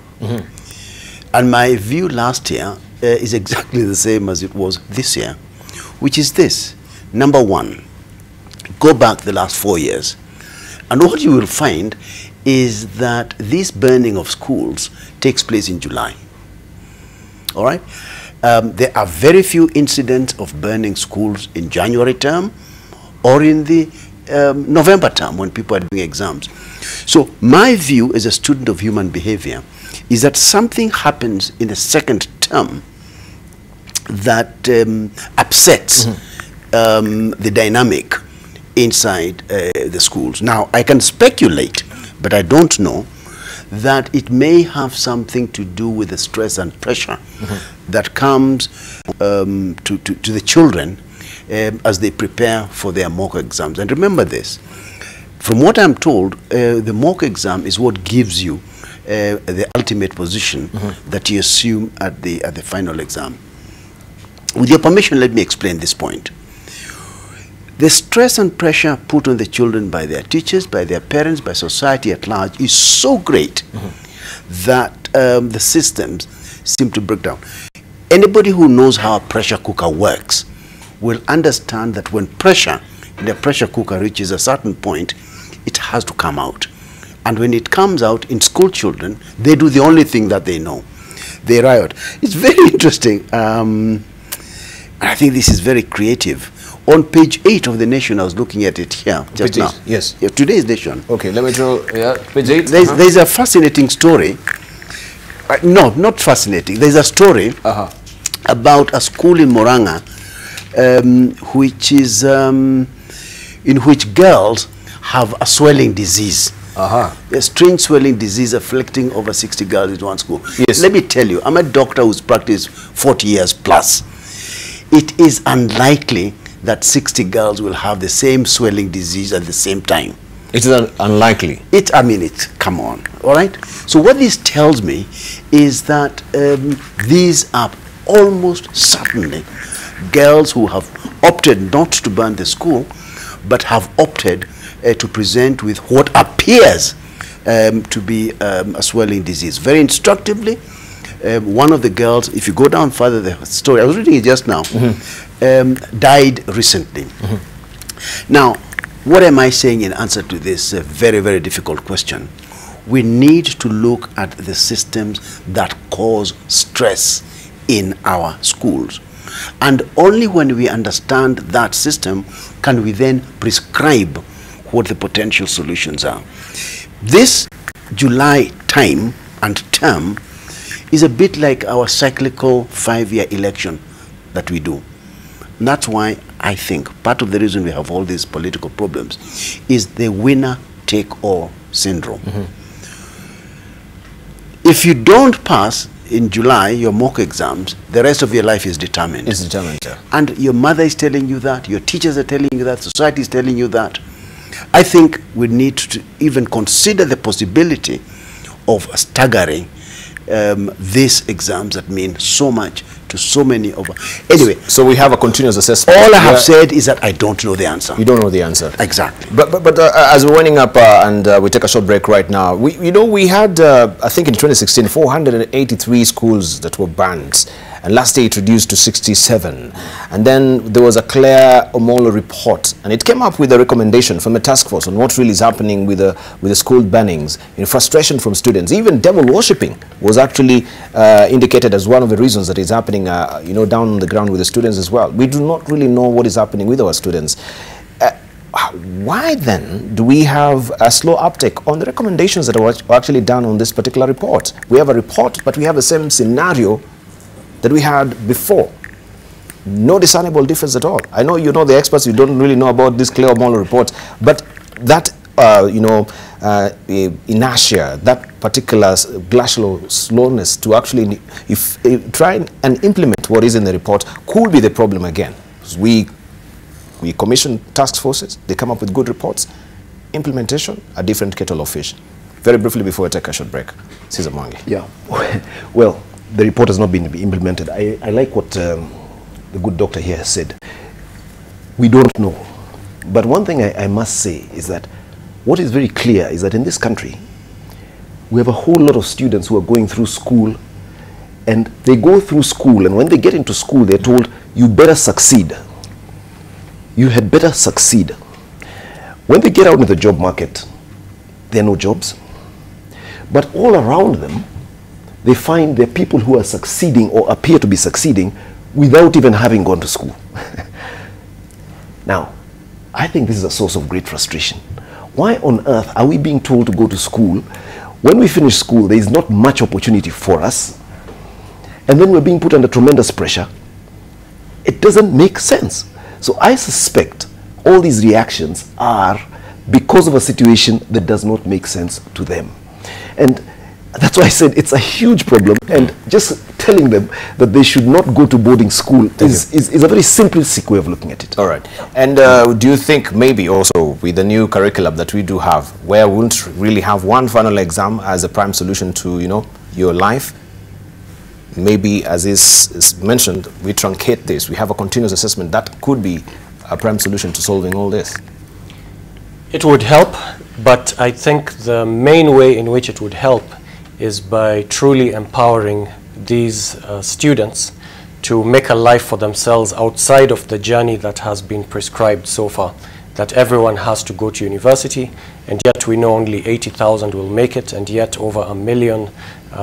And my view last year is exactly the same as it was this year, which is this. Number one, go back the last 4 years, and what you will find is that this burning of schools takes place in July. All right? There are very few incidents of burning schools in January term or in the November term when people are doing exams. So my view as a student of human behavior is that something happens in the second term that upsets the dynamic inside the schools. Now, I can speculate, but I don't know, that it may have something to do with the stress and pressure that comes to the children as they prepare for their mock exams. And remember this, from what I'm told, the mock exam is what gives you the ultimate position that you assume at the final exam. With your permission, let me explain this point. The stress and pressure put on the children by their teachers, by their parents, by society at large is so great that the systems seem to break down. Anybody who knows how a pressure cooker works will understand that when pressure in the pressure cooker reaches a certain point, it has to come out. And when it comes out, in school children, they do the only thing that they know. They riot. It's very interesting. I think this is very creative. On page 8 of the Nation, I was looking at it here just now. Yes. Yeah, today's Nation. Okay, let me draw. Yeah, page 8. There's a fascinating story. No, not fascinating. There's a story about a school in Moranga, which is in which girls have a swelling disease. A strange swelling disease afflicting over 60 girls in one school. Yes. Let me tell you, I'm a doctor who's practiced 40 years plus. It is unlikely that 60 girls will have the same swelling disease at the same time. It is unlikely. Come on, all right? So what this tells me is that these are almost certainly girls who have opted not to burn the school, but have opted to present with what appears to be a swelling disease. Very instructively, one of the girls, if you go down further the story, I was reading it just now, died recently. Now, what am I saying in answer to this very, very difficult question? We need to look at the systems that cause stress in our schools. And only when we understand that system can we then prescribe what the potential solutions are. This July time and term is a bit like our cyclical 5-year election that we do. And that's why I think part of the reason we have all these political problems is the winner-take-all syndrome. If you don't pass in July your mock exams, the rest of your life is determined. It's determined, yeah. And your mother is telling you that, your teachers are telling you that, society is telling you that. I think we need to even consider the possibility of staggering these exams that mean so much to so many of us. Anyway, so we have a continuous assessment. All I have said is that I don't know the answer. You don't know the answer. Exactly. But as we're winding up and we take a short break right now, we had I think in 2016 483 schools that were banned, and last year it reduced to 67. And then there was a Claire Omolo report, and it came up with a recommendation from a task force on what really is happening with the school bannings, in frustration from students. Even devil worshipping was actually indicated as one of the reasons that is happening down on the ground with the students as well. We do not really know what is happening with our students. Why then do we have a slow uptake on the recommendations that were actually done on this particular report? We have a report, but we have the same scenario that we had before. No discernible difference at all. I know you know the experts, you don't really know about this Claire Omolo report, but that inertia, that particular glacial slowness to actually try and implement what is in the report could be the problem again. We commission task forces, they come up with good reports. Implementation, a different kettle of fish. Very briefly before we take a short break, Cesar Mwangi. Yeah, well, the report has not been implemented. I like what the good doctor here has said. We don't know. But one thing I must say is that what is very clear is that in this country, we have a whole lot of students who are going through school, and they go through school, and when they get into school, they're told, you better succeed. You had better succeed. When they get out in the job market, there are no jobs. But all around them, they find there are people who are succeeding or appear to be succeeding without even having gone to school. Now, I think this is a source of great frustration. Why on earth are we being told to go to school? When we finish school, there is not much opportunity for us. And then we're being put under tremendous pressure. It doesn't make sense. So I suspect all these reactions are because of a situation that does not make sense to them. And that's why I said it's a huge problem, and just telling them that they should not go to boarding school is a very simplistic way of looking at it. All right. And do you think maybe also with the new curriculum that we do have, where we won't really have one final exam as a prime solution to, you know, your life, maybe as is mentioned, we truncate this, we have a continuous assessment, that could be a prime solution to solving all this? It would help, but I think the main way in which it would help is by truly empowering these students to make a life for themselves outside of the journey that has been prescribed so far, that everyone has to go to university, and yet we know only 80,000 will make it, and yet over 1 million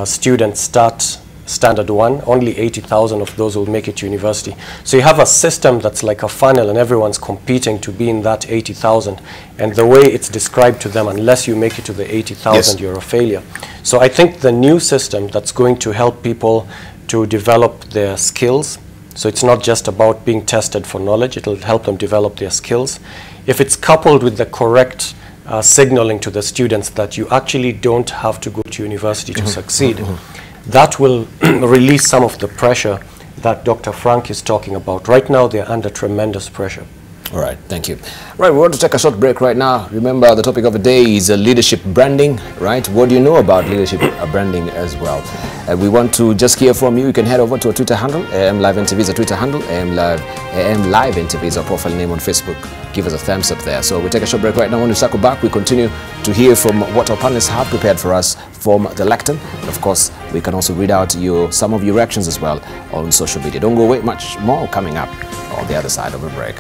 students start Standard 1, only 80,000 of those will make it to university. So you have a system that's like a funnel, and everyone's competing to be in that 80,000. And the way it's described to them, unless you make it to the 80,000, you're a failure. So I think the new system that's going to help people to develop their skills, so it's not just about being tested for knowledge, it'll help them develop their skills. If it's coupled with the correct signaling to the students that you actually don't have to go to university to succeed, that will release some of the pressure that Dr. Frank is talking about. Right now, they're under tremendous pressure. All right, thank you. Right, we want to take a short break right now. Remember, the topic of the day is leadership branding, right? What do you know about leadership branding as well? We want to just hear from you. You can head over to our Twitter handle, AM Live NTV is a Twitter handle, AM Live NTV is our profile name on Facebook. Give us a thumbs up there. So we take a short break right now. When we circle back, we continue to hear from what our panelists have prepared for us from the lectern. And of course, we can also read out some of your reactions as well on social media. Don't go away, much more coming up on the other side of a break.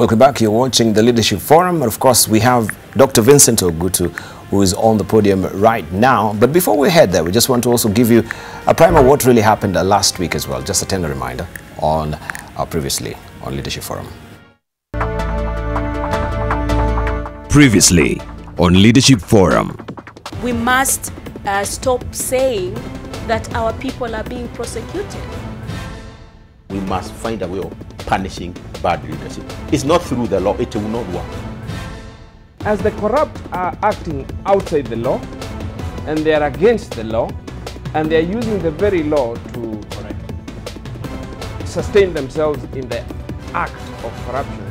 Welcome back. You're watching the Leadership Forum. And of course, we have Dr. Vincent Ogutu, who is on the podium right now. But before we head there, we just want to also give you a primer of what really happened last week as well. Just a tender reminder on previously on Leadership Forum. Previously on Leadership Forum. We must stop saying that our people are being prosecuted. We must find a way of punishing bad leadership. It's not through the law, it will not work. As the corrupt are acting outside the law, and they are against the law, and they are using the very law to sustain themselves in the act of corruption.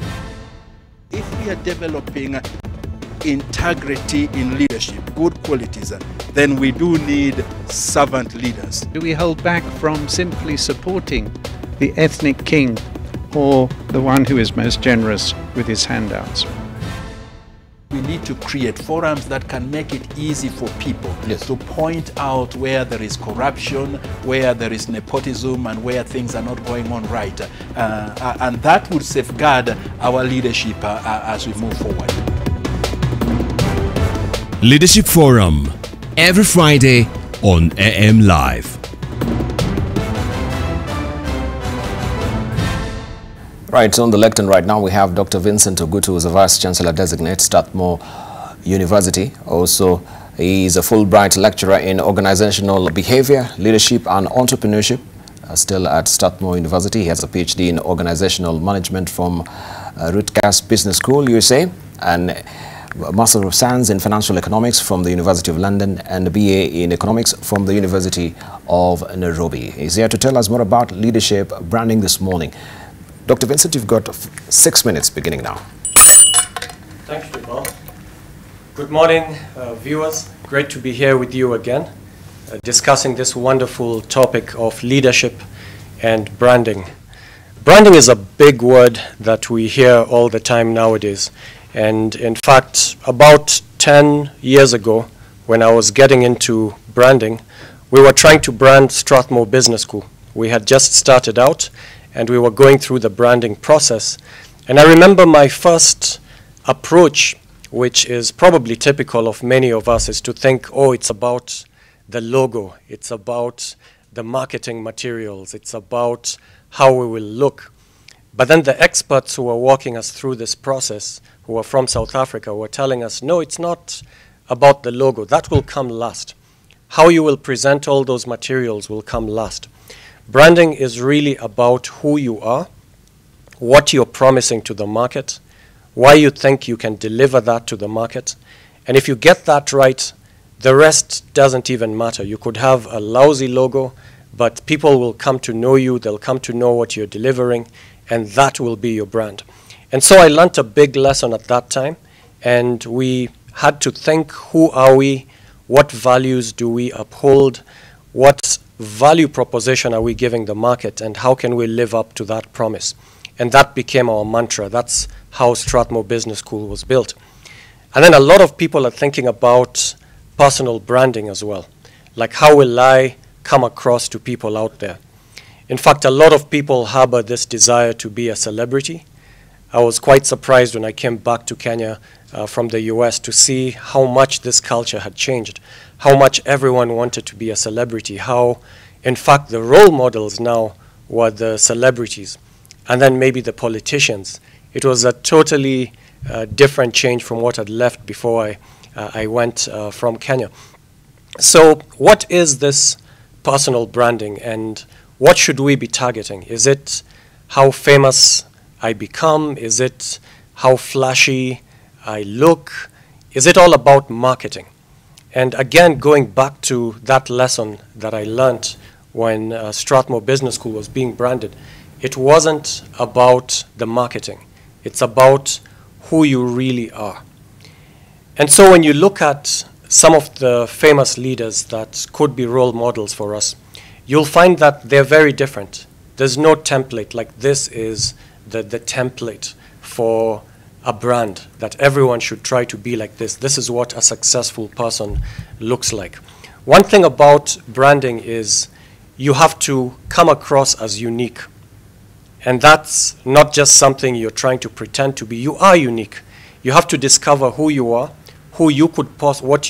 If we are developing integrity in leadership, good qualities, then we do need servant leaders. Do we hold back from simply supporting the ethnic king or the one who is most generous with his handouts? We need to create forums that can make it easy for people to point out where there is corruption, where there is nepotism, and where things are not going on right. And that would safeguard our leadership as we move forward. Leadership Forum, every Friday on AM Live. Right, on the lectern right now we have Dr. Vincent Ogutu, who is a Vice Chancellor Designate, Strathmore University. Also, he is a Fulbright lecturer in organizational behavior, leadership and entrepreneurship, still at Strathmore University. He has a PhD in organizational management from Rutgers Business School, USA, and a Master of Science in Financial Economics from the University of London, and a BA in Economics from the University of Nairobi. He's here to tell us more about leadership branding this morning. Dr. Vincent, you've got 6 minutes beginning now. Thanks, Debarl. Good morning, viewers. Great to be here with you again, discussing this wonderful topic of leadership and branding. Branding is a big word that we hear all the time nowadays. And in fact, about 10 years ago, when I was getting into branding, we were trying to brand Strathmore Business School. We had just started out, and we were going through the branding process. And I remember my first approach, which is probably typical of many of us, is to think, oh, it's about the logo, it's about the marketing materials, it's about how we will look. But then the experts who were walking us through this process, who are from South Africa, were telling us, no, it's not about the logo. That will come last. How you will present all those materials will come last. Branding is really about who you are, what you're promising to the market, why you think you can deliver that to the market. And if you get that right, the rest doesn't even matter. You could have a lousy logo, but people will come to know you, they'll come to know what you're delivering, and that will be your brand. And so I learned a big lesson at that time, and we had to think, who are we, what values do we uphold, what value proposition are we giving the market, and how can we live up to that promise? And that became our mantra. That's how Strathmore Business School was built. And then a lot of people are thinking about personal branding as well. Like, how will I come across to people out there? In fact, a lot of people harbor this desire to be a celebrity. I was quite surprised when I came back to Kenya from the US to see how much this culture had changed, how much everyone wanted to be a celebrity, how, in fact, the role models now were the celebrities, and then maybe the politicians. It was a totally different change from what I'd left before I went from Kenya. So what is this personal branding, and what should we be targeting? Is it how famous I become? Is it how flashy I look? Is it all about marketing? And again, going back to that lesson that I learned when Strathmore Business School was being branded, it wasn't about the marketing. It's about who you really are. And so when you look at some of the famous leaders that could be role models for us, you'll find that they're very different. There's no template, like this is the template for a brand that everyone should try to be like this. This is what a successful person looks like. One thing about branding is you have to come across as unique. And that's not just something you're trying to pretend to be. You are unique. You have to discover who you are, what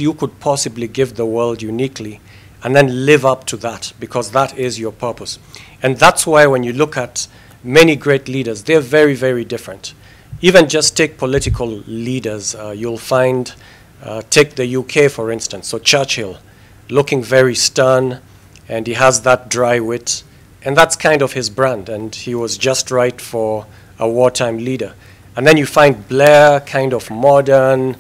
you could possibly give the world uniquely, and then live up to that, because that is your purpose. And that's why when you look at many great leaders, they're very, very different. Even just take political leaders, you'll find, take the UK for instance, so Churchill, looking very stern, and he has that dry wit, and that's kind of his brand, and he was just right for a wartime leader. And then you find Blair, kind of modern,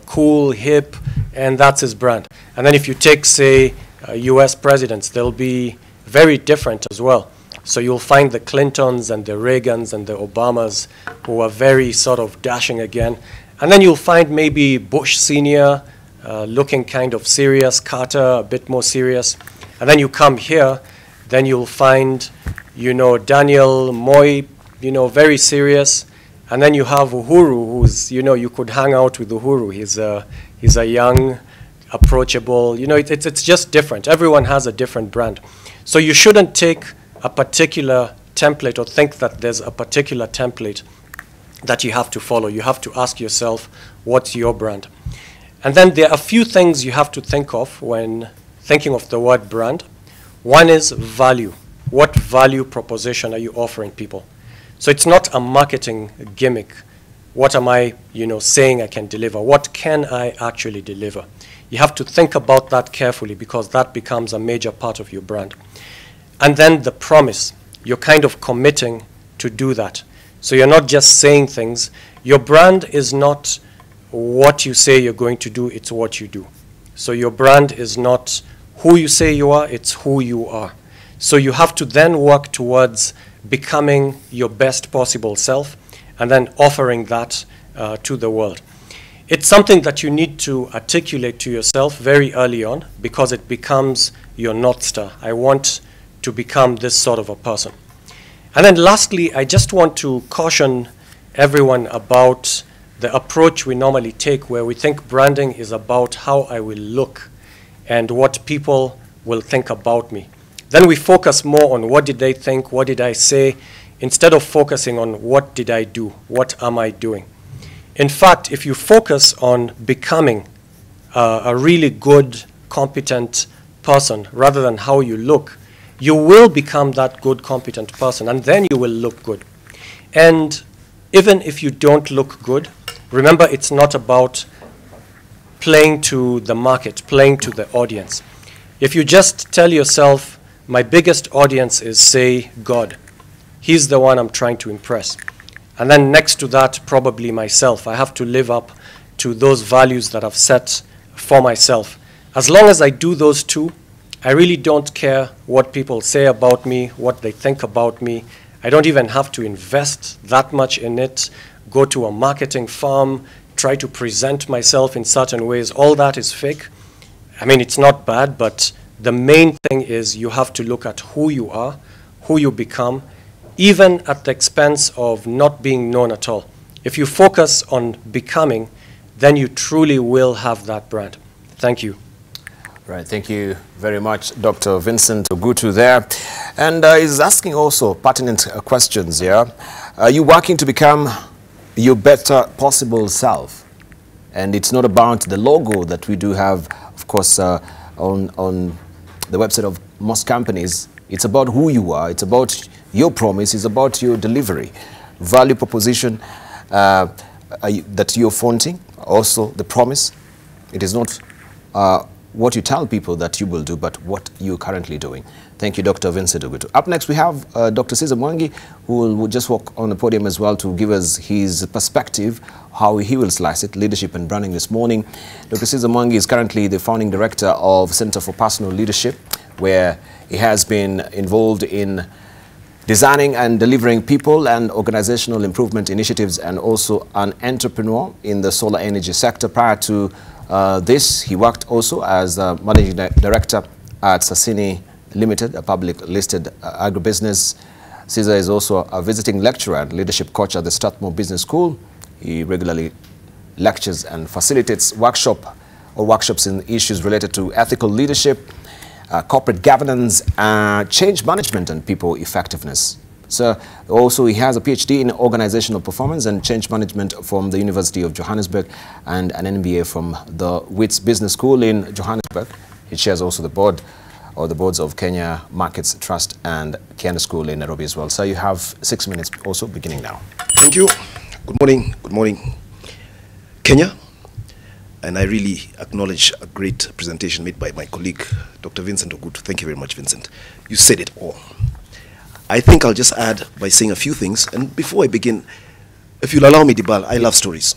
cool, hip, and that's his brand. And then if you take, say, US presidents, they'll be very different as well. So you'll find the Clintons and the Reagans and the Obamas who are very sort of dashing again. And then you'll find maybe Bush Sr. Looking kind of serious, Carter a bit more serious. And then you come here, then you'll find, you know, Daniel Moi, you know, very serious. And then you have Uhuru, who's, you know, you could hang out with Uhuru. He's a young, approachable, you know, it's just different. Everyone has a different brand. So you shouldn't take a particular template or think that there's a particular template that you have to follow. You have to ask yourself, what's your brand? And then there are a few things you have to think of when thinking of the word brand. One is value. What value proposition are you offering people? So it's not a marketing gimmick. What am I, you know, saying I can deliver? What can I actually deliver? You have to think about that carefully, because that becomes a major part of your brand. And then the promise. You're kind of committing to do that. So you're not just saying things. Your brand is not what you say you're going to do, it's what you do. So your brand is not who you say you are, it's who you are. So you have to then work towards becoming your best possible self and then offering that to the world. It's something that you need to articulate to yourself very early on, because it becomes your North Star. I want to become this sort of a person. And then lastly, I just want to caution everyone about the approach we normally take, where we think branding is about how I will look and what people will think about me. Then we focus more on what did they think, what did I say, instead of focusing on what did I do, what am I doing. In fact, if you focus on becoming a really good, competent person rather than how you look, you will become that good, competent person, and then you will look good. And even if you don't look good, remember, it's not about playing to the market, playing to the audience. If you just tell yourself, my biggest audience is, say, God. He's the one I'm trying to impress. And then next to that, probably myself. I have to live up to those values that I've set for myself. As long as I do those two, I really don't care what people say about me, what they think about me. I don't even have to invest that much in it, go to a marketing firm, try to present myself in certain ways. All that is fake. I mean, it's not bad, but the main thing is you have to look at who you are, who you become, even at the expense of not being known at all. If you focus on becoming, then you truly will have that brand. Thank you. Right, thank you very much, Dr. Vincent Ogutu there. And he's asking also pertinent questions here. Are you working to become your better possible self? And it's not about the logo that we do have, of course, on the website of most companies. It's about who you are. It's about your promise. It's about your delivery. Value proposition that you're fronting. Also, the promise. It is not what you tell people that you will do, but what you're currently doing. Thank you, Dr. Vincent Ogutu. Up next, we have Dr. Cesar Mwangi, who will just walk on the podium as well to give us his perspective, how he will slice it, leadership and branding this morning. Dr. Cesar Mwangi is currently the founding director of Center for Personal Leadership, where he has been involved in designing and delivering people and organizational improvement initiatives, and also an entrepreneur in the solar energy sector. Prior to this, he worked also as a managing director at Sasini Limited, a public listed agribusiness. Cesar is also a visiting lecturer and leadership coach at the Strathmore Business School. He regularly lectures and facilitates workshops in issues related to ethical leadership, corporate governance, change management, and people effectiveness. So also he has a PhD in organizational performance and change management from the University of Johannesburg and an MBA from the Wits Business School in Johannesburg. He chairs also the board or the boards of Kenya Markets Trust and Kenya School in Nairobi as well. So you have 6 minutes also beginning now. Thank you. Good morning, Kenya. And I really acknowledge a great presentation made by my colleague, Dr. Vincent Ogutu. Thank you very much, Vincent. You said it all. I think I'll just add by saying a few things. And before I begin, if you'll allow me, Debarl, I love stories.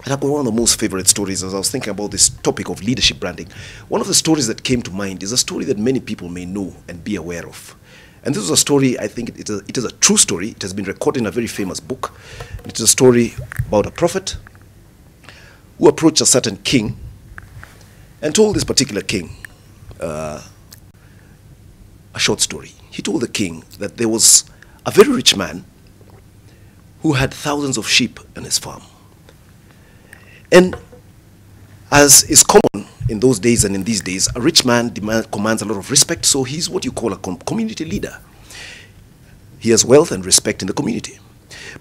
I have one of the most favorite stories as I was thinking about this topic of leadership branding. One of the stories that came to mind is a story that many people may know and be aware of. And this is a story, I think it is a true story. It has been recorded in a very famous book. It is a story about a prophet who approached a certain king and told this particular king a short story. He told the king that there was a very rich man who had thousands of sheep on his farm. And as is common in those days and in these days, a rich man commands a lot of respect, so he's what you call a community leader. He has wealth and respect in the community.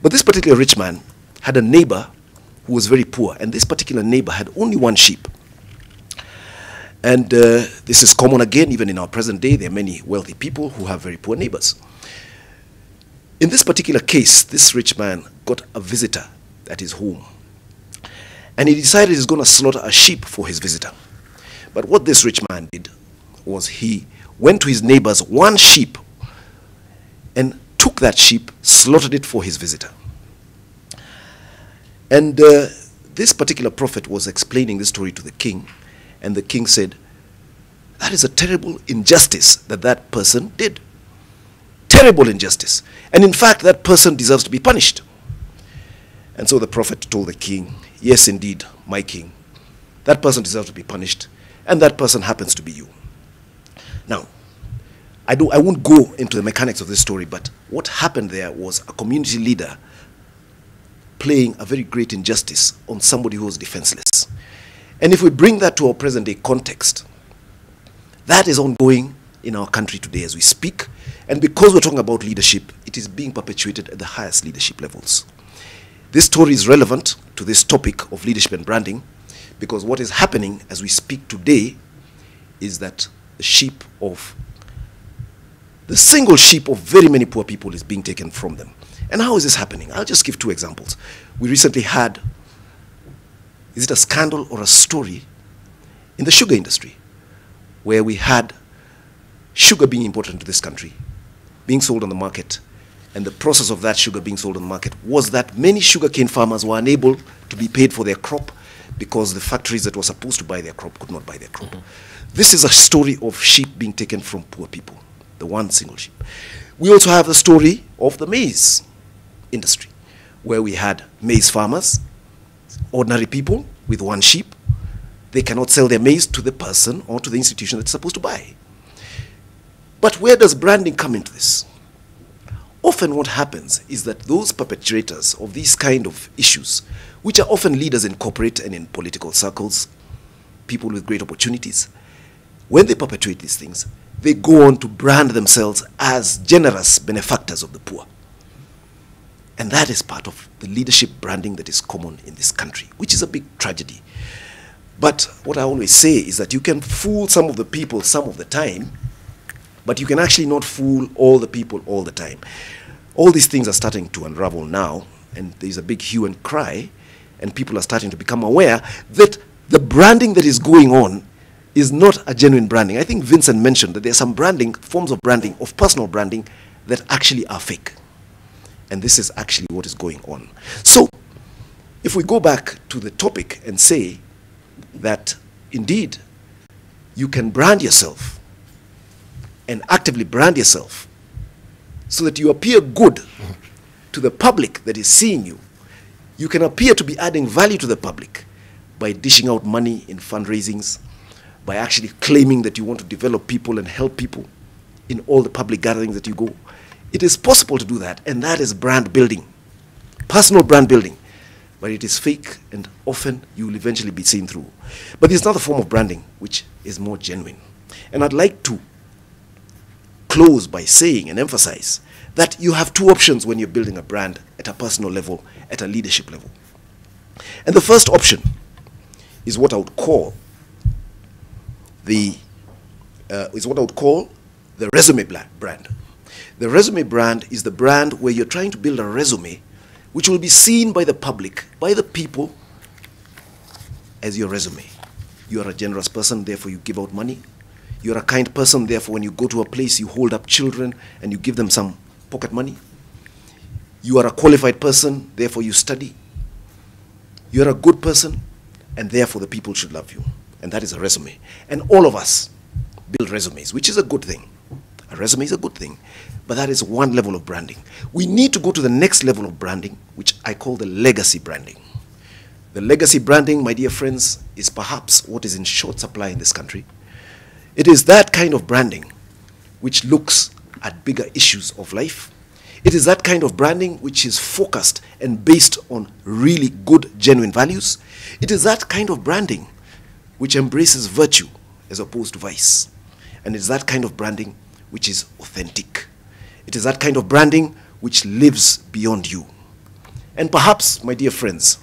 But this particular rich man had a neighbor who was very poor, and this particular neighbor had only one sheep. And this is common again, even in our present day. There are many wealthy people who have very poor neighbors. In this particular case, this rich man got a visitor at his home. And he decided he's going to slaughter a sheep for his visitor. But what this rich man did was he went to his neighbor's one sheep and took that sheep, slaughtered it for his visitor. And this particular prophet was explaining this story to the king, and the king said, that is a terrible injustice that that person did. Terrible injustice. And in fact, that person deserves to be punished. And so the prophet told the king, yes, indeed, my king, that person deserves to be punished, and that person happens to be you. Now, I won't go into the mechanics of this story, but what happened there was a community leader playing a very great injustice on somebody who was defenseless. And if we bring that to our present day context, that is ongoing in our country today as we speak. And because we're talking about leadership, it is being perpetuated at the highest leadership levels. This story is relevant to this topic of leadership and branding because what is happening as we speak today is that the single sheep of very many poor people is being taken from them. And how is this happening? I'll just give two examples. We recently had, is it a scandal or a story in the sugar industry where we had sugar being imported into this country, being sold on the market, and the process of that sugar being sold on the market was that many sugarcane farmers were unable to be paid for their crop because the factories that were supposed to buy their crop could not buy their crop. This is a story of sheep being taken from poor people, the one single sheep. We also have the story of the maize industry, where we had maize farmers, ordinary people with one sheep. They cannot sell their maize to the person or to the institution that's supposed to buy. But where does branding come into this? Often what happens is that those perpetrators of these kind of issues, which are often leaders in corporate and in political circles, people with great opportunities, when they perpetuate these things, they go on to brand themselves as generous benefactors of the poor. And that is part of the leadership branding that is common in this country, which is a big tragedy. But what I always say is that you can fool some of the people some of the time, but you can actually not fool all the people all the time. All these things are starting to unravel now, and there's a big hue and cry, and people are starting to become aware that the branding that is going on is not a genuine branding. I think Vincent mentioned that there are some branding, forms of branding, of personal branding, that actually are fake. And this is actually what is going on. So, if we go back to the topic and say that indeed you can brand yourself and actively brand yourself so that you appear good to the public that is seeing you, you can appear to be adding value to the public by dishing out money in fundraisings, by actually claiming that you want to develop people and help people in all the public gatherings that you go. It is possible to do that, and that is brand building, personal brand building. But it is fake, and often you will eventually be seen through. But there's another form of branding which is more genuine. And I'd like to close by saying and emphasize that you have two options when you're building a brand at a personal level, at a leadership level. And the first option is what I would call the resume brand. The resume brand is the brand where you're trying to build a resume which will be seen by the public, by the people, as your resume. You are a generous person, therefore you give out money. You're a kind person, therefore when you go to a place you hold up children and you give them some pocket money. You are a qualified person, therefore you study. You're a good person, and therefore the people should love you. And that is a resume. And all of us build resumes, which is a good thing. A resume is a good thing, but that is one level of branding. We need to go to the next level of branding, which I call the legacy branding. The legacy branding, my dear friends, is perhaps what is in short supply in this country. It is that kind of branding which looks at bigger issues of life. It is that kind of branding which is focused and based on really good, genuine values. It is that kind of branding which embraces virtue as opposed to vice. And it is that kind of branding which is authentic. It is that kind of branding which lives beyond you. And perhaps, my dear friends,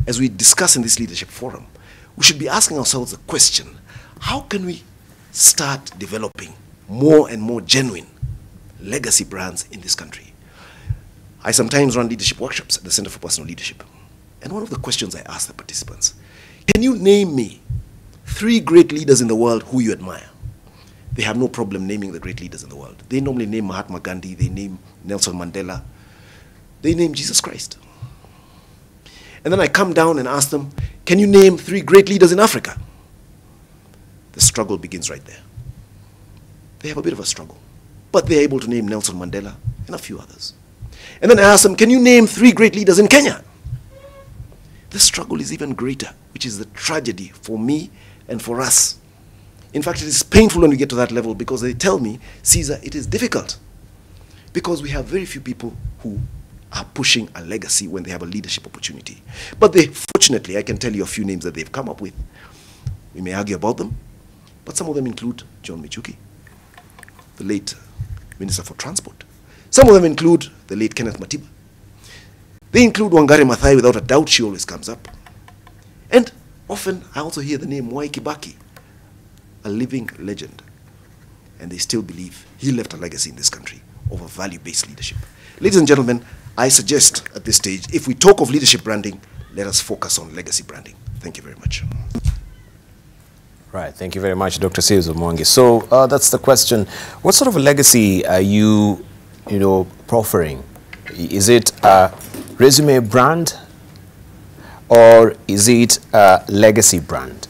as we discuss in this leadership forum, we should be asking ourselves the question, how can we start developing more and more genuine legacy brands in this country? I sometimes run leadership workshops at the Center for Personal Leadership. And one of the questions I ask the participants, can you name me 3 great leaders in the world who you admire? They have no problem naming the great leaders in the world. They normally name Mahatma Gandhi, they name Nelson Mandela, they name Jesus Christ. And then I come down and ask them, can you name 3 great leaders in Africa? The struggle begins right there. They have a bit of a struggle, but they're able to name Nelson Mandela and a few others. And then I ask them, can you name 3 great leaders in Kenya? The struggle is even greater, which is the tragedy for me and for us. In fact, it is painful when we get to that level because they tell me, Caesar, it is difficult because we have very few people who are pushing a legacy when they have a leadership opportunity. But fortunately, I can tell you a few names that they've come up with. We may argue about them, but some of them include John Michuki, the late Minister for Transport. Some of them include the late Kenneth Matiba. They include Wangari Maathai, without a doubt, she always comes up. And often I also hear the name Mwai Kibaki, a living legend. And they still believe he left a legacy in this country of a value-based leadership. Ladies and gentlemen, I suggest at this stage, if we talk of leadership branding, let us focus on legacy branding. Thank you very much. Right, thank you very much, Dr. Caesar Mwangi. So that's the question. What sort of a legacy are you proffering? Is it a resume brand or is it a legacy brand,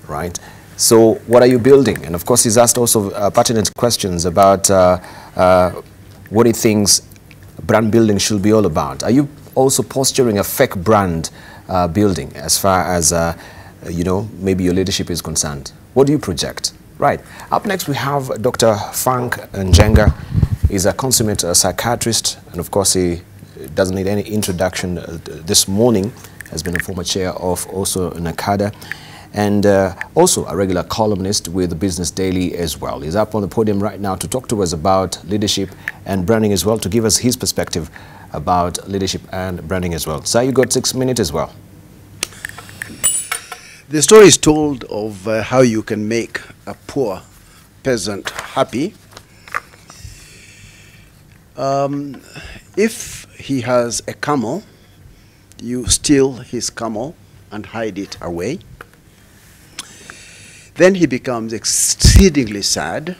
right? So what are you building? And of course, he's asked also pertinent questions about what he thinks brand building should be all about. Are you also posturing a fake brand building as far as, maybe your leadership is concerned? What do you project? Right. Up next, we have Dr. Frank Njenga. He's a consummate psychiatrist, and of course, he doesn't need any introduction this morning. Has been a former chair of also NACADA, and also a regular columnist with the Business Daily as well. He's up on the podium right now to talk to us about leadership and branding as well, to give us his perspective about leadership and branding as well. So you got 6 minutes as well. The story is told of how you can make a poor peasant happy. If he has a camel, you steal his camel and hide it away. Then he becomes exceedingly sad.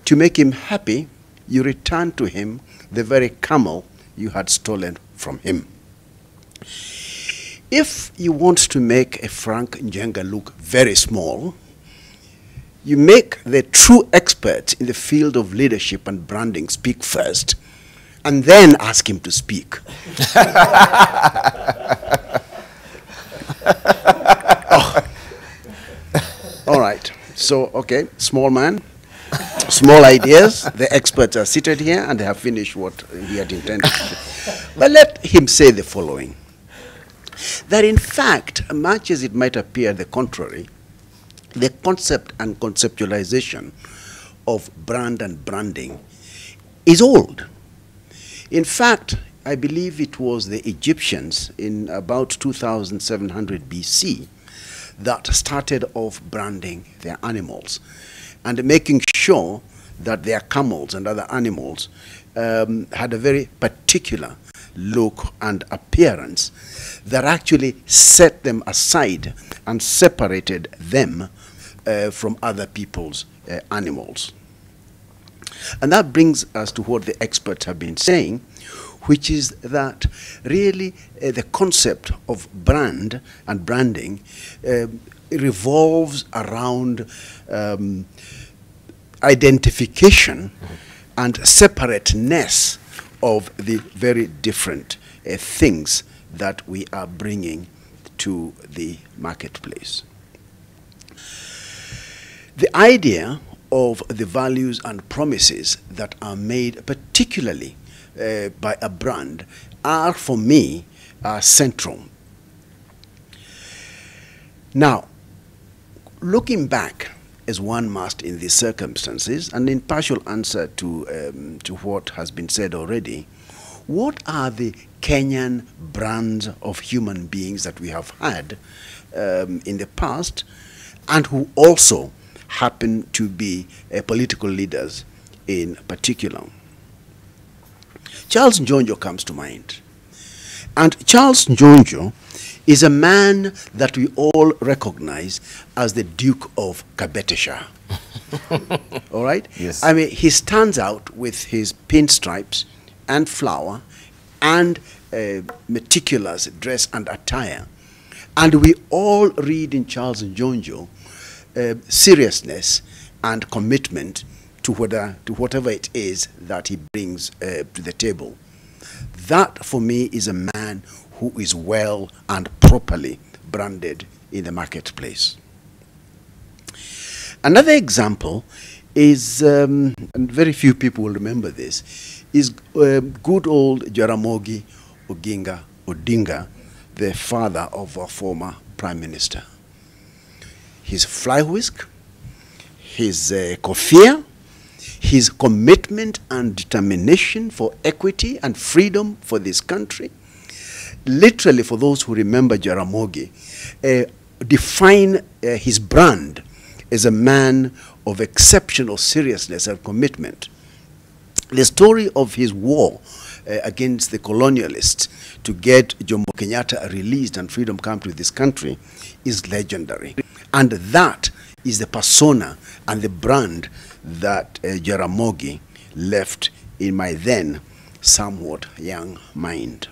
To make him happy, you return to him the very camel you had stolen from him. If you want to make a Frank Njenga look very small, you make the true expert in the field of leadership and branding speak first, and then ask him to speak. All right. So, okay, small man, small ideas. The experts are seated here and they have finished what he had intended to do. But let him say the following. That in fact, much as it might appear the contrary, the concept and conceptualization of brand and branding is old. In fact, I believe it was the Egyptians in about 2700 BC that started off branding their animals and making sure that their camels and other animals had a very particular look and appearance that actually set them aside and separated them from other people's animals. And that brings us to what the experts have been saying, which is that really the concept of brand and branding revolves around identification and separateness of the very different things that we are bringing to the marketplace. The idea of the values and promises that are made particularly by a brand are, for me, central. Now, looking back, as one must in these circumstances, and in partial answer to what has been said already, what are the Kenyan brands of human beings that we have had in the past, and who also happen to be political leaders in particular? Charles Njonjo comes to mind. And Charles Njonjo is a man that we all recognize as the Duke of Kabetesha. All right? Yes. I mean, he stands out with his pinstripes and flower and meticulous dress and attire. And we all read in Charles Njonjo seriousness and commitment to whatever it is that he brings to the table. That, for me, is a man who is well and properly branded in the marketplace. Another example is, and very few people will remember this, is good old Jaramogi Oginga Odinga, the father of our former Prime Minister. His fly whisk, his kofia, his commitment and determination for equity and freedom for this country, literally, for those who remember Jaramogi, define his brand as a man of exceptional seriousness and commitment. The story of his war against the colonialists to get Jomo Kenyatta released and freedom come to this country is legendary. And that is the persona and the brand that Jaramogi left in my then somewhat young mind.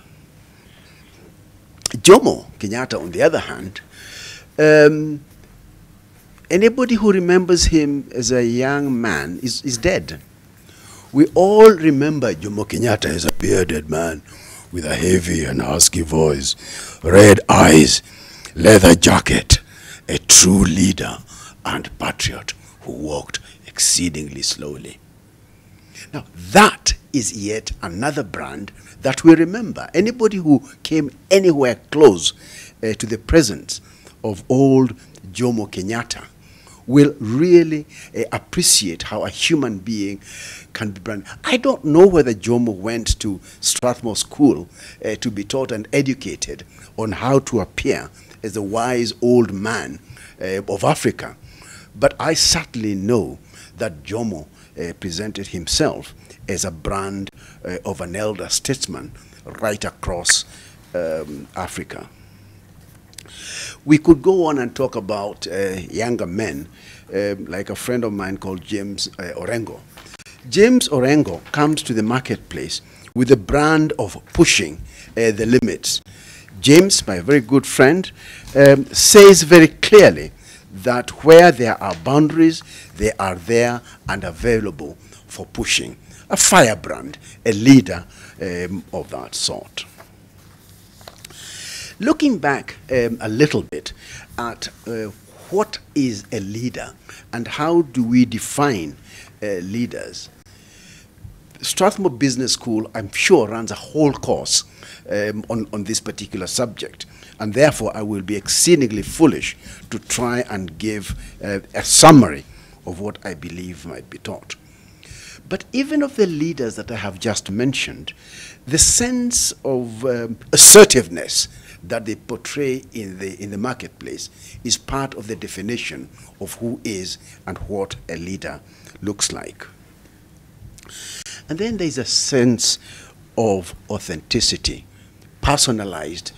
Jomo Kenyatta, on the other hand, anybody who remembers him as a young man is dead. We all remember Jomo Kenyatta as a bearded man with a heavy and husky voice, red eyes, leather jacket, a true leader and patriot who walked exceedingly slowly. Now, that is yet another brand that we remember. Anybody who came anywhere close to the presence of old Jomo Kenyatta will really appreciate how a human being can be branded. I don't know whether Jomo went to Strathmore School to be taught and educated on how to appear as the wise old man of Africa, but I certainly know that Jomo presented himself as a brand of an elder statesman right across Africa. We could go on and talk about younger men, like a friend of mine called James Orengo. James Orengo comes to the marketplace with the brand of pushing the limits. James, my very good friend, says very clearly that where there are boundaries, they are there and available for pushing. A firebrand, a leader of that sort. Looking back a little bit at what is a leader and how do we define leaders, Strathmore Business School, I'm sure, runs a whole course on this particular subject, and therefore I will be exceedingly foolish to try and give a summary of what I believe might be taught. But even of the leaders that I have just mentioned, the sense of assertiveness that they portray in the marketplace is part of the definition of who is and what a leader looks like. And then there's a sense of authenticity, personalized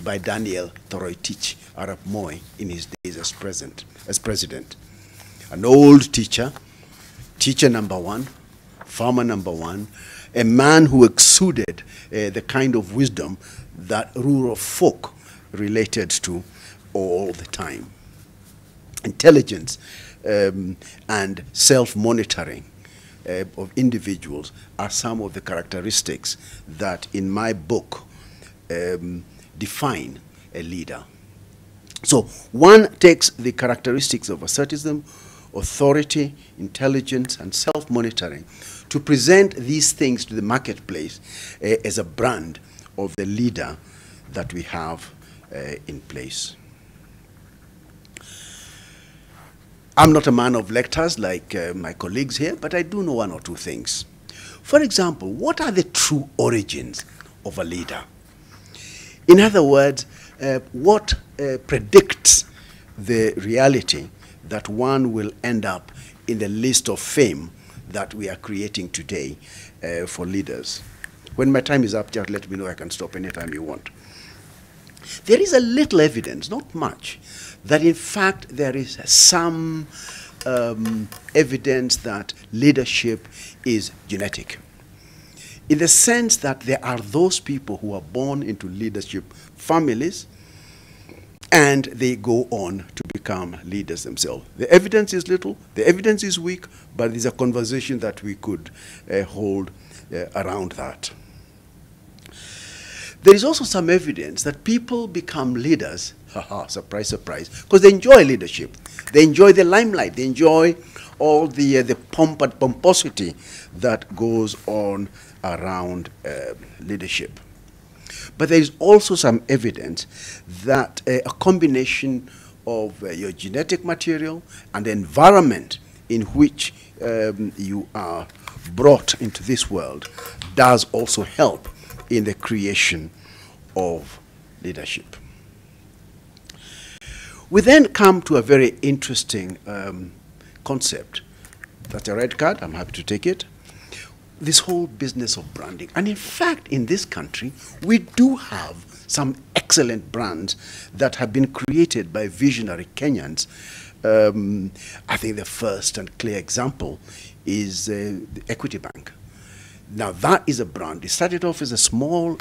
by Daniel Toroitich Arap Moi in his days as president. An old teacher, teacher number one, farmer number one, a man who exuded the kind of wisdom that rural folk related to all the time. Intelligence and self-monitoring of individuals are some of the characteristics that in my book define a leader. So one takes the characteristics of asceticism, authority, intelligence, and self-monitoring to present these things to the marketplace as a brand of the leader that we have in place. I'm not a man of lectures like my colleagues here, but I do know one or two things. For example, what are the true origins of a leader? In other words, what predicts the reality that one will end up in the list of fame that we are creating today for leaders? When my time is up, just let me know. I can stop anytime you want. There is a little evidence, not much, that in fact there is some evidence that leadership is genetic. In the sense that there are those people who are born into leadership families and they go on to become leaders themselves. The evidence is little, the evidence is weak, but there's a conversation that we could hold around that. There is also some evidence that people become leaders, haha, surprise, surprise, because they enjoy leadership. They enjoy the limelight. They enjoy all the pomp and pomposity that goes on around leadership. But there is also some evidence that a combination of your genetic material and the environment in which you are brought into this world does also help in the creation of leadership. We then come to a very interesting concept. That's a red card. I'm happy to take it. This whole business of branding. And in fact, in this country, we do have some excellent brands that have been created by visionary Kenyans. I think the first and clear example is the Equity Bank. Now that is a brand. It started off as a small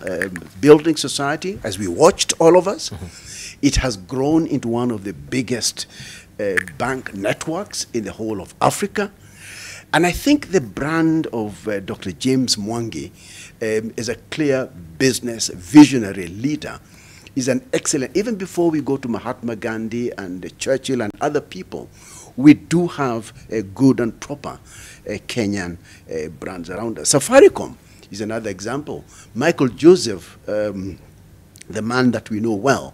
building society, as we watched, all of us. Mm-hmm. It has grown into one of the biggest bank networks in the whole of Africa. And I think the brand of Dr. James Mwangi is a clear business visionary leader, is an excellent, even before we go to Mahatma Gandhi and Churchill and other people, we do have a good and proper Kenyan brands around us. Safaricom is another example. Michael Joseph, the man that we know well,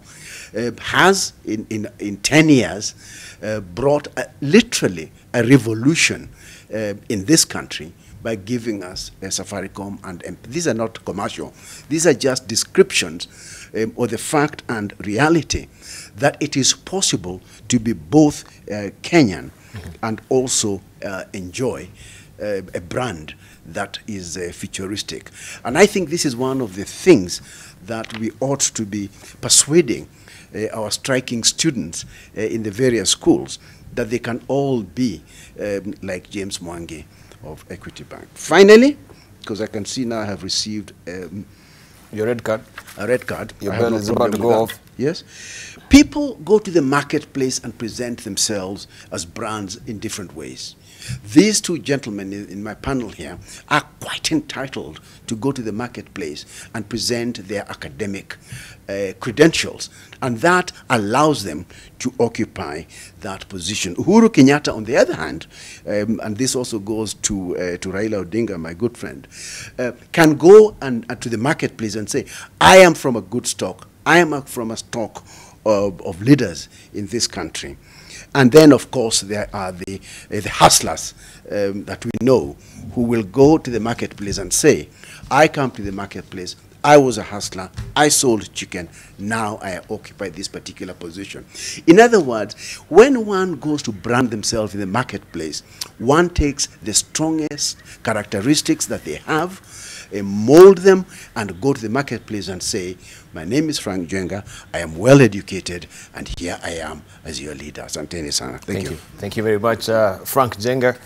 has in 10 years brought literally a revolution in this country by giving us Safaricom, and these are not commercial. These are just descriptions of the fact and reality that it is possible to be both Kenyan and also enjoy a brand that is futuristic. And I think this is one of the things that we ought to be persuading our striking students in the various schools, that they can all be like James Mwangi of Equity Bank. Finally, because I can see now I have received your red card. A red card. Your bell is about to go off. Yes. People go to the marketplace and present themselves as brands in different ways. These two gentlemen in my panel here are quite entitled to go to the marketplace and present their academic credentials, and that allows them to occupy that position. Uhuru Kenyatta, on the other hand, and this also goes to Raila Odinga, my good friend, can go and to the marketplace and say, I am from a good stock. I am from a stock of leaders in this country. And then, of course, there are the hustlers that we know who will go to the marketplace and say, I come to the marketplace, I was a hustler, I sold chicken, now I occupy this particular position. In other words, when one goes to brand themselves in the marketplace, one takes the strongest characteristics that they have, mold them, and go to the marketplace and say, my name is Frank Jenga, I am well educated, and here I am as your leader. Asanteni sana. Thank you. Thank you very much, Frank Jenga.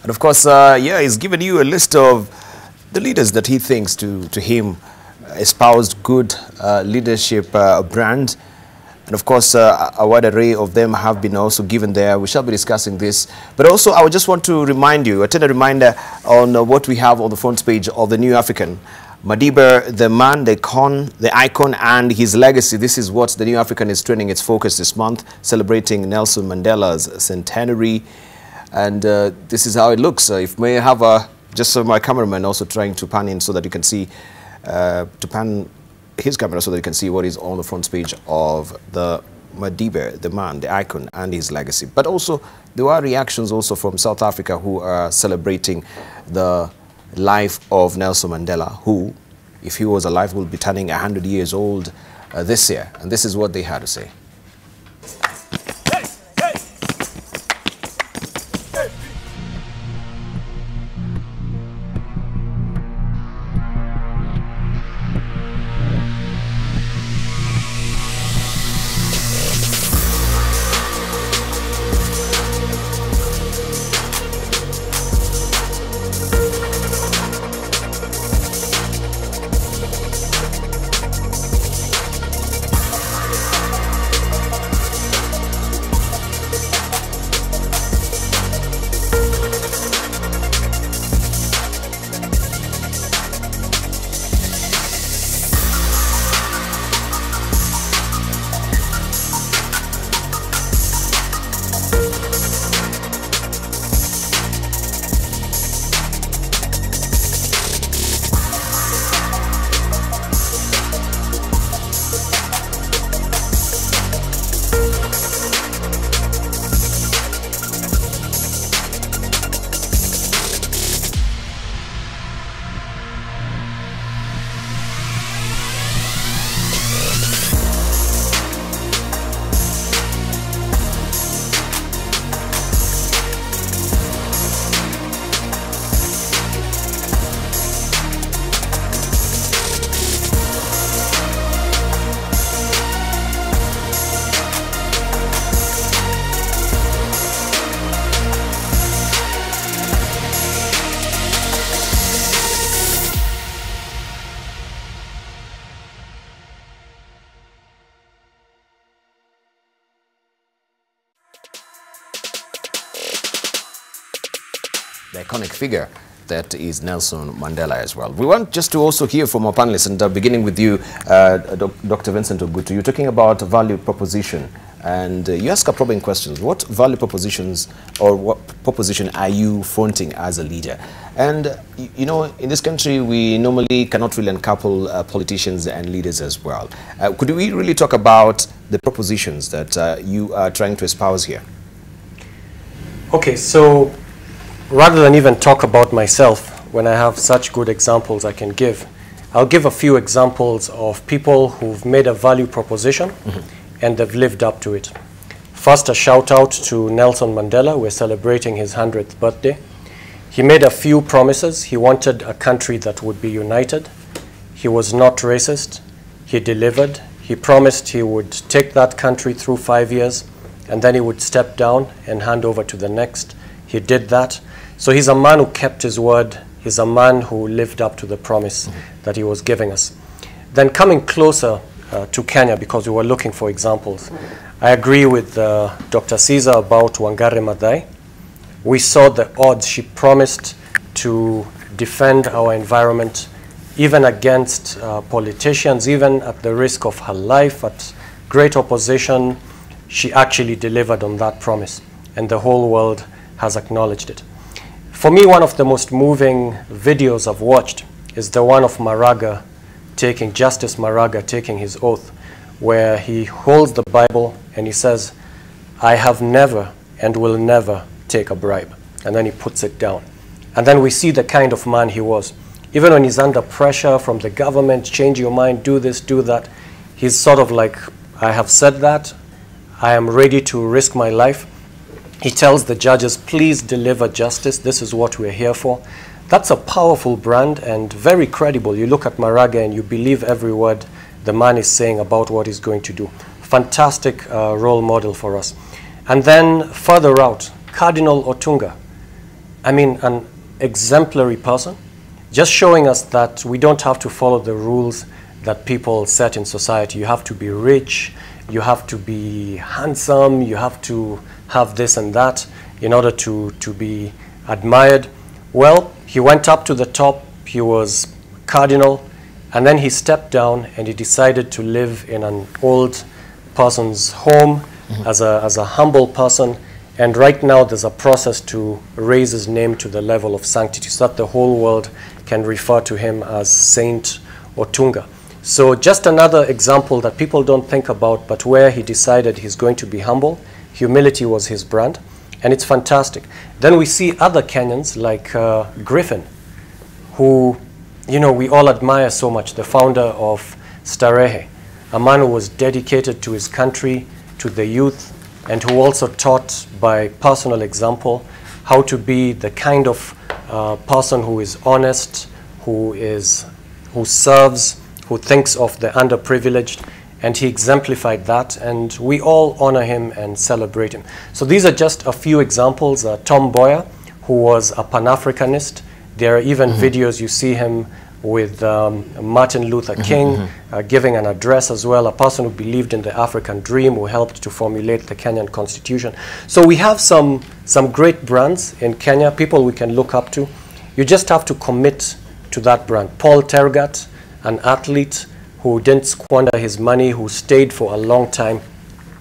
And of course, yeah, he's given you a list of the leaders that he thinks to him espoused good leadership brand. And of course, a wide array of them have been also given there. We shall be discussing this. But also, I would just want to remind you, a tender reminder on what we have on the front page of the New African. Madiba, the man, the icon, and his legacy. This is what the New African is turning its focus this month, celebrating Nelson Mandela's centenary. And this is how it looks. If may have just so my cameraman also trying to pan in so that you can see, to pan his camera so that you can see what is on the front page of the Madiba, the man, the icon, and his legacy. But also, there are reactions also from South Africa who are celebrating the life of Nelson Mandela, who, if he was alive, will be turning 100 years old this year. And this is what they had to say. The iconic figure that is Nelson Mandela as well. We want just to also hear from our panelists, and beginning with you, Dr. Vincent Ogutu. You're talking about value proposition, and you ask a probing questions. What value propositions or what proposition are you fronting as a leader? And, you know, in this country, we normally cannot really uncouple politicians and leaders as well. Could we really talk about the propositions that you are trying to espouse here? Okay, so rather than even talk about myself, when I have such good examples I can give, I'll give a few examples of people who've made a value proposition and they've lived up to it. First, a shout out to Nelson Mandela. We're celebrating his 100th birthday. He made a few promises. He wanted a country that would be united. He was not racist. He delivered. He promised he would take that country through 5 years and then he would step down and hand over to the next. He did that. So he's a man who kept his word. He's a man who lived up to the promise that he was giving us. Then coming closer to Kenya, because we were looking for examples, I agree with Dr. Caesar about Wangari Maathai. We saw the odds. She promised to defend our environment, even against politicians, even at the risk of her life, at great opposition. She actually delivered on that promise, and the whole world has acknowledged it. For me, one of the most moving videos I've watched is the one of Justice Maraga taking his oath, where he holds the Bible and he says, I have never and will never take a bribe. And then he puts it down. And then we see the kind of man he was. Even when he's under pressure from the government, change your mind, do this, do that, he's sort of like, I have said that, I am ready to risk my life. He tells the judges, please deliver justice, this is what we're here for. That's a powerful brand and very credible. You look at Maraga and you believe every word the man is saying about what he's going to do. Fantastic role model for us. And then further out, Cardinal Otunga. I mean, an exemplary person, just showing us that we don't have to follow the rules that people set in society. You have to be rich, you have to be handsome, you have to have this and that in order to be admired. Well, he went up to the top, he was cardinal, and then he stepped down and he decided to live in an old person's home as a humble person. And right now there's a process to raise his name to the level of sanctity so that the whole world can refer to him as Saint Otunga. So just another example that people don't think about, but where he decided he's going to be humble. Humility was his brand, and it's fantastic. Then we see other Kenyans like Griffin, who, you know, we all admire so much, the founder of Starehe, a man who was dedicated to his country, to the youth, and who also taught by personal example how to be the kind of person who is honest, who serves, who thinks of the underprivileged, and he exemplified that, and we all honor him and celebrate him. So these are just a few examples. Tom Mboya, who was a Pan-Africanist. There are even videos you see him with Martin Luther King giving an address as well, a person who believed in the African dream, who helped to formulate the Kenyan Constitution. So we have some great brands in Kenya, people we can look up to. You just have to commit to that brand. Paul Tergat, an athlete who didn't squander his money, who stayed for a long time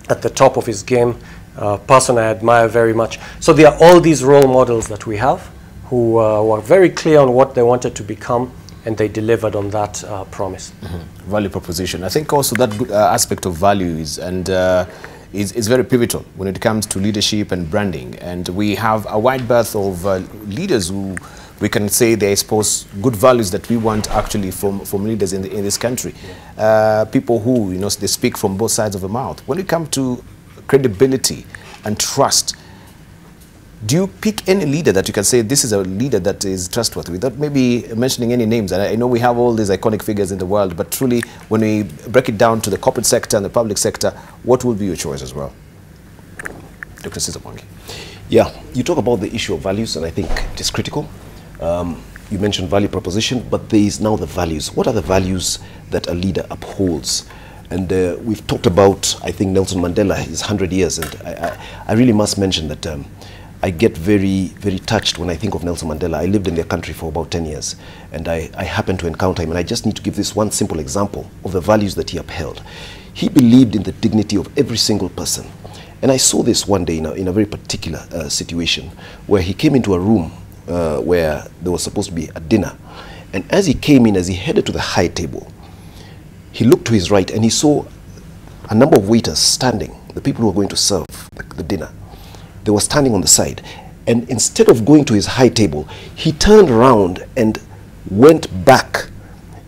at the top of his game, a person I admire very much. So there are all these role models that we have who were very clear on what they wanted to become, and they delivered on that promise. Value proposition. I think also that good aspect of values and is very pivotal when it comes to leadership and branding. And we have a wide berth of leaders who we can say they expose good values that we want actually from leaders in this country. People who, you know, they speak from both sides of the mouth. When it comes to credibility and trust, do you pick any leader that you can say this is a leader that is trustworthy without maybe mentioning any names? And I know we have all these iconic figures in the world, but truly when we break it down to the corporate sector and the public sector, what will be your choice as well? Dr. Sizapangi. Yeah, you talk about the issue of values, and I think it is critical. You mentioned value proposition, but there is now the values. What are the values that a leader upholds? And we've talked about, I think, Nelson Mandela, his 100 years, and I really must mention that I get very, very touched when I think of Nelson Mandela. I lived in their country for about 10 years, and I happened to encounter him, and I just need to give this one simple example of the values that he upheld. He believed in the dignity of every single person. And I saw this one day in a very particular situation where he came into a room where there was supposed to be a dinner. And as he came in, as he headed to the high table, he looked to his right and he saw a number of waiters standing, the people who were going to serve the dinner. They were standing on the side. And instead of going to his high table, he turned around and went back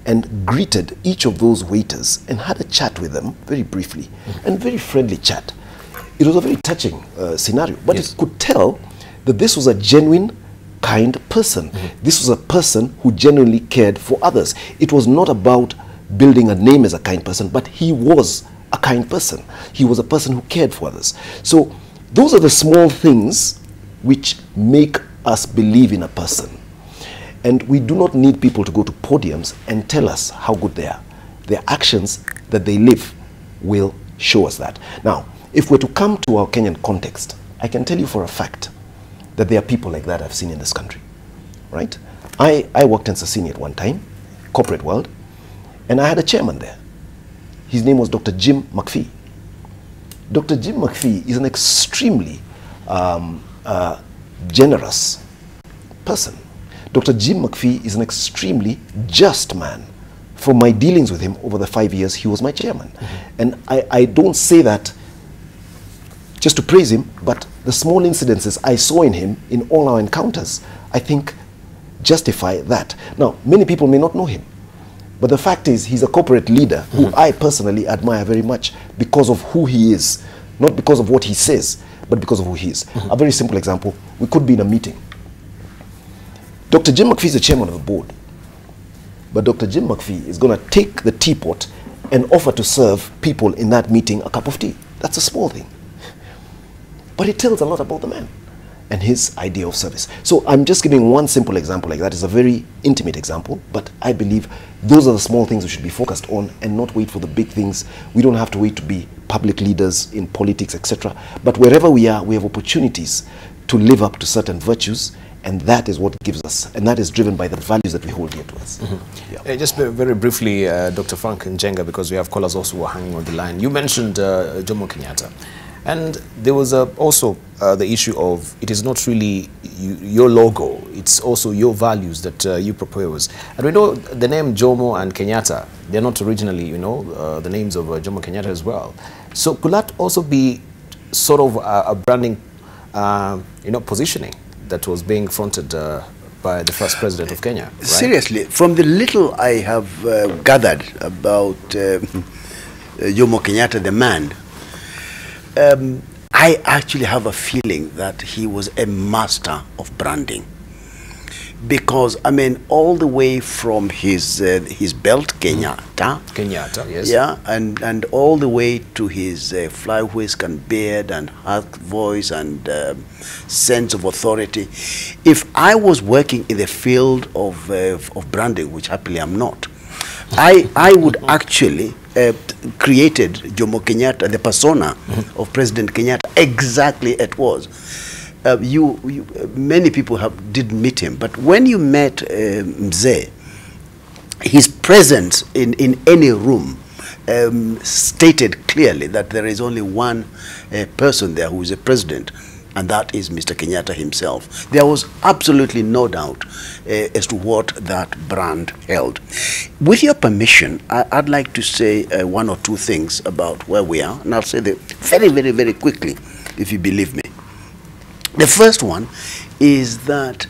and greeted each of those waiters and had a chat with them very briefly, and very friendly chat. It was a very touching scenario, but it could tell that this was a genuine, kind person. This was a person who genuinely cared for others. It was not about building a name as a kind person, but he was a kind person. He was a person who cared for others. So those are the small things which make us believe in a person. And we do not need people to go to podiums and tell us how good they are. Their actions that they live will show us that. Now, if we're to come to our Kenyan context, I can tell you for a fact that there are people like that I've seen in this country, right? I worked in Sasini at one time, corporate world, and I had a chairman there. His name was Dr. Jim McPhee. Dr. Jim McPhee is an extremely generous person. Dr. Jim McPhee is an extremely just man, from my dealings with him over the 5 years he was my chairman. And I don't say that just to praise him, but the small incidences I saw in him in all our encounters, I think justify that. Now, many people may not know him, but the fact is he's a corporate leader who I personally admire very much because of who he is, not because of what he says, but because of who he is. A very simple example, we could be in a meeting. Dr. Jim McPhee is the chairman of the board, but Dr. Jim McPhee is going to take the teapot and offer to serve people in that meeting a cup of tea. That's a small thing, but it tells a lot about the man and his idea of service. So I'm just giving one simple example like that. It's a very intimate example, but I believe those are the small things we should be focused on and not wait for the big things. We don't have to wait to be public leaders in politics, etc. But wherever we are, we have opportunities to live up to certain virtues, and that is what gives us, and that is driven by the values that we hold dear to us. Just very briefly, Dr. Frank Njenga, because we have callers also who are hanging on the line. You mentioned Jomo Kenyatta. And there was also the issue of it is not really your logo, it's also your values that you propose. And we know the name Jomo and Kenyatta, they're not originally, the names of Jomo Kenyatta as well. So could that also be sort of a branding, positioning that was being fronted by the first president of Kenya? Right? Seriously, from the little I have gathered about Jomo Kenyatta, the man, I actually have a feeling that he was a master of branding, because I mean all the way from his belt, Kenyatta, yes, yeah, and all the way to his fly whisk and beard and husky voice and sense of authority. If I was working in the field of branding, which happily I'm not, I would actually created Jomo Kenyatta, the persona of President Kenyatta, exactly it was. Many people did meet him, but when you met Mzee, his presence in any room stated clearly that there is only one person there who is a president, and that is Mr. Kenyatta himself. There was absolutely no doubt as to what that brand held. With your permission, I'd like to say one or two things about where we are, and I'll say them very, very, very quickly, if you believe me. The first one is that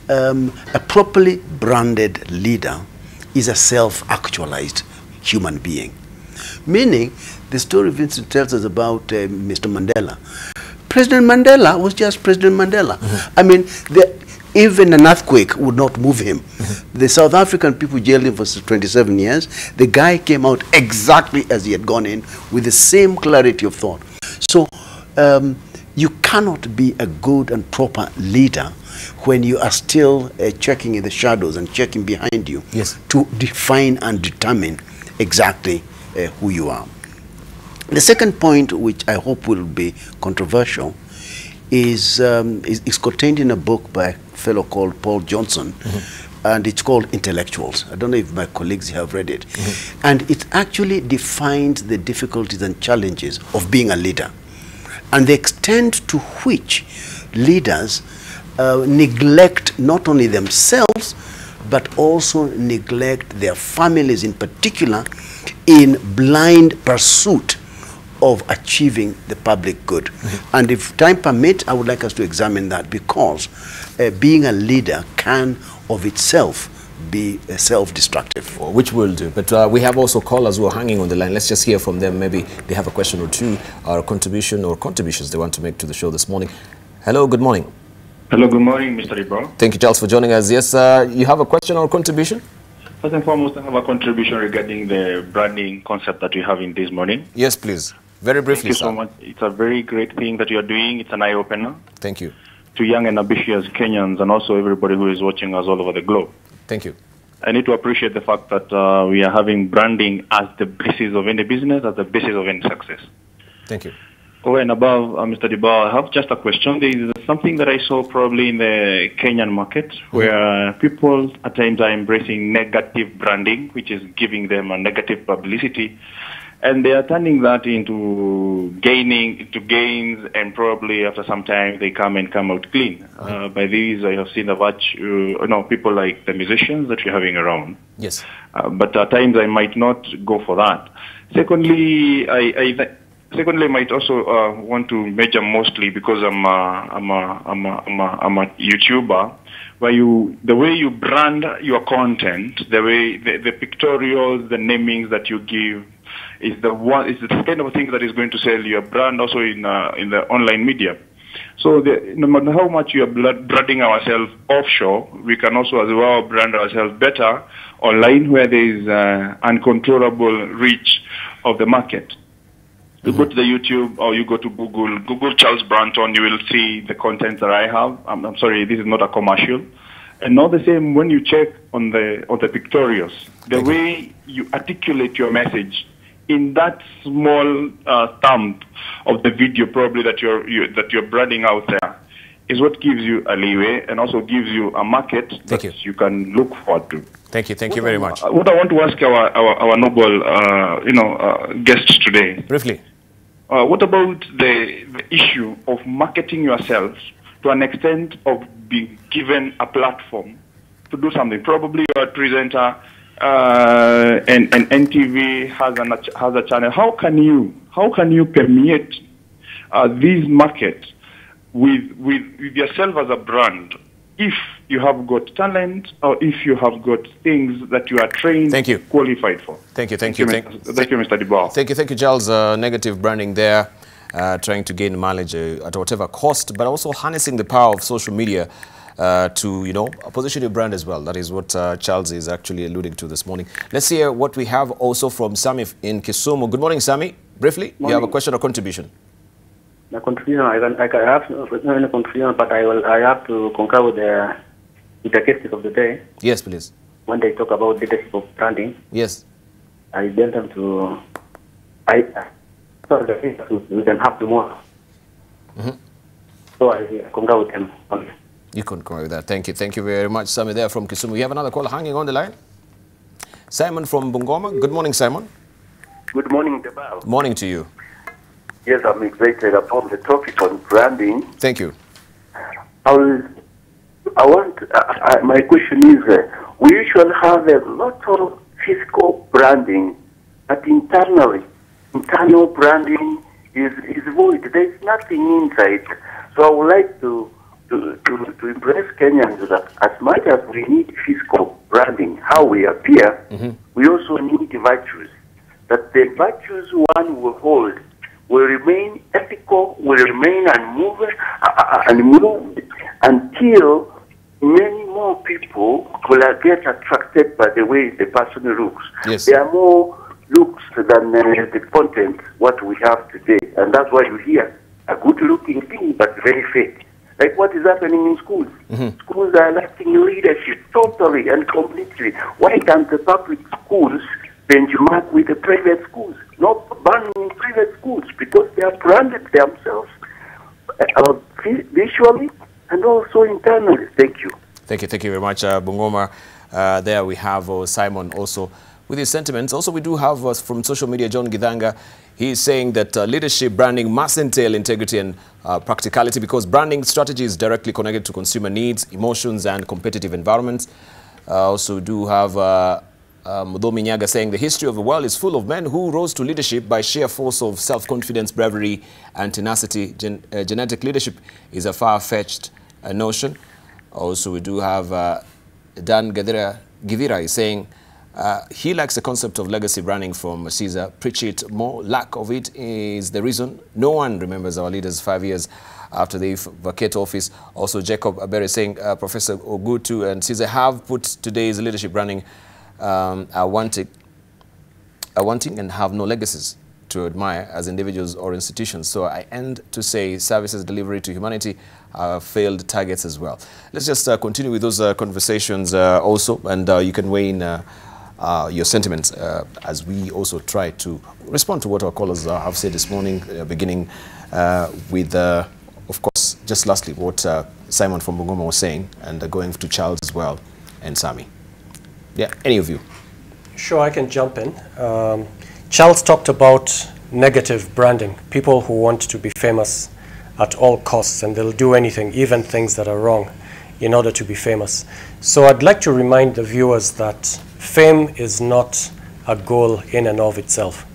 a properly branded leader is a self-actualized human being. Meaning, the story Vincent tells us about Mr. Mandela. President Mandela was just President Mandela. I mean, even an earthquake would not move him. The South African people jailed him for 27 years. The guy came out exactly as he had gone in, with the same clarity of thought. So you cannot be a good and proper leader when you are still checking in the shadows and checking behind you to define and determine exactly who you are. The second point, which I hope will be controversial, is contained in a book by a fellow called Paul Johnson, and it's called Intellectuals. I don't know if my colleagues have read it. And it actually defines the difficulties and challenges of being a leader, and the extent to which leaders neglect not only themselves, but also neglect their families in particular, in blind pursuit of achieving the public good. And if time permits, I would like us to examine that, because being a leader can of itself be self-destructive. Which will do. But we have also callers who are hanging on the line. Let's just hear from them. Maybe they have a question or two, or a contribution or contributions they want to make to the show this morning. Hello, good morning. Hello, good morning, Mr. Debarl. Thank you, Charles, for joining us. Yes, you have a question or contribution? First and foremost, I have a contribution regarding the branding concept that you have in this morning. Yes, please. Very briefly, Thank you so much. It's a very great thing that you are doing. It's an eye-opener. Thank you. To young and ambitious Kenyans, and also everybody who is watching us all over the globe. Thank you. I need to appreciate the fact that we are having branding as the basis of any business, as the basis of any success. Thank you. Over and above, Mr. Debarl, I have just a question. There is something that I saw probably in the Kenyan market, where people at times are embracing negative branding, which is giving them a negative publicity. And they are turning that into gains, and probably after some time they come out clean. By these, I have seen the virtue, people like the musicians that you're having around. Yes. But at times I might not go for that. Secondly, I might also want to measure mostly because I'm a YouTuber. Where the way you brand your content, the way the pictorials, the namings that you give, is the kind of thing that is going to sell your brand also in the online media. So no matter how much you are branding ourselves offshore, we can also as well brand ourselves better online, where there is uncontrollable reach of the market. You go to the YouTube or you go to Google Charles Branton, you will see the content that I have. I'm sorry, this is not a commercial. And not the same when you check on the pictorials, the way you articulate your message in that small thumb of the video probably that you're branding out there is what gives you a leeway and also gives you a market that you can look forward to. Thank you very much. What I want to ask our noble guests today. Briefly. What about the issue of marketing yourself to an extent of being given a platform to do something? Probably you're a presenter and NTV has a channel. How can you permeate these markets with yourself as a brand if you have got talent or if you have got things that you are trained, qualified for? Thank you, Mr. Debarl. Thank you, Charles. Negative branding there, trying to gain mileage at whatever cost, but also harnessing the power of social media to, position your brand as well. That is what Charles is actually alluding to this morning. Let's hear what we have also from Sami in Kisumu. Good morning, Sami. Briefly, you have a question or contribution? The contribution, I have no contribution, but I have to concur with the cases of the day. Yes, please. When they talk about leadership of branding. Yes. I want them to. We can have to more. So I concur with them. You concur with that. Thank you. Thank you very much, Sami there from Kisumu. We have another call hanging on the line. Simon from Bungoma. Good morning, Simon. Good morning, Debarl. Morning to you. Yes, I'm excited about the topic on branding. Thank you. My question is, we usually have a lot of physical branding, but internal branding is void. There's nothing inside. So I would like to impress Kenyans that as much as we need physical branding, how we appear, we also need virtues. That the virtues one will hold will remain ethical, will remain unmoved until many more people will get attracted by the way the person looks. Yes. There are more looks than the content what we have today, and that's why you hear a good-looking thing but very fake. Like what is happening in schools. Schools are lacking leadership totally and completely. Why can't the public schools benchmark with the private schools? Not banning private schools because they are branded themselves visually and also internally. Thank you. Thank you very much, Bungoma. There we have Simon also with his sentiments. Also, we do have from social media, John Githanga. He is saying that leadership branding must entail integrity and practicality because branding strategy is directly connected to consumer needs, emotions, and competitive environments. Also, we do have Mudomi Nyaga saying the history of the world is full of men who rose to leadership by sheer force of self-confidence, bravery, and tenacity. Genetic leadership is a far-fetched notion. Also, we do have Dan Givira is saying he likes the concept of legacy branding from Caesar. Preach it more. Lack of it is the reason no one remembers our leaders 5 years after they vacate office. Also, Jacob Abere saying Professor Ogutu and Caesar have put today's leadership branding are wanting and have no legacies to admire as individuals or institutions. So I end to say services delivery to humanity are failed targets as well. Let's just continue with those conversations also, and you can weigh in your sentiments as we also try to respond to what our callers have said this morning, beginning with, of course, just lastly, what Simon from Bungoma was saying, and going to Charles as well, and Sami. Yeah, any of you? Sure, I can jump in. Charles talked about negative branding, people who want to be famous at all costs, and they'll do anything, even things that are wrong, in order to be famous. So I'd like to remind the viewers that fame is not a goal in and of itself.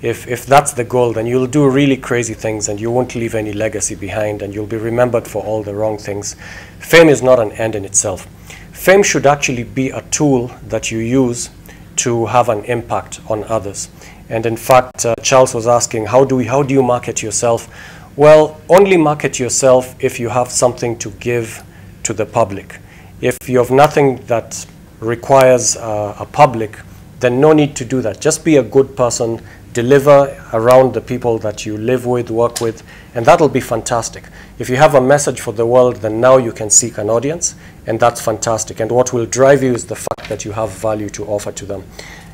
If that's the goal, then you'll do really crazy things and you won't leave any legacy behind, and you'll be remembered for all the wrong things. Fame is not an end in itself. Fame should actually be a tool that you use to have an impact on others. And in fact, Charles was asking, how do you market yourself? Well, only market yourself if you have something to give to the public. If you have nothing that requires a public, then no need to do that. Just be a good person, deliver around the people that you live with, work with, and that'll be fantastic. If you have a message for the world, then now you can seek an audience, and that's fantastic. And what will drive you is the fact that you have value to offer to them.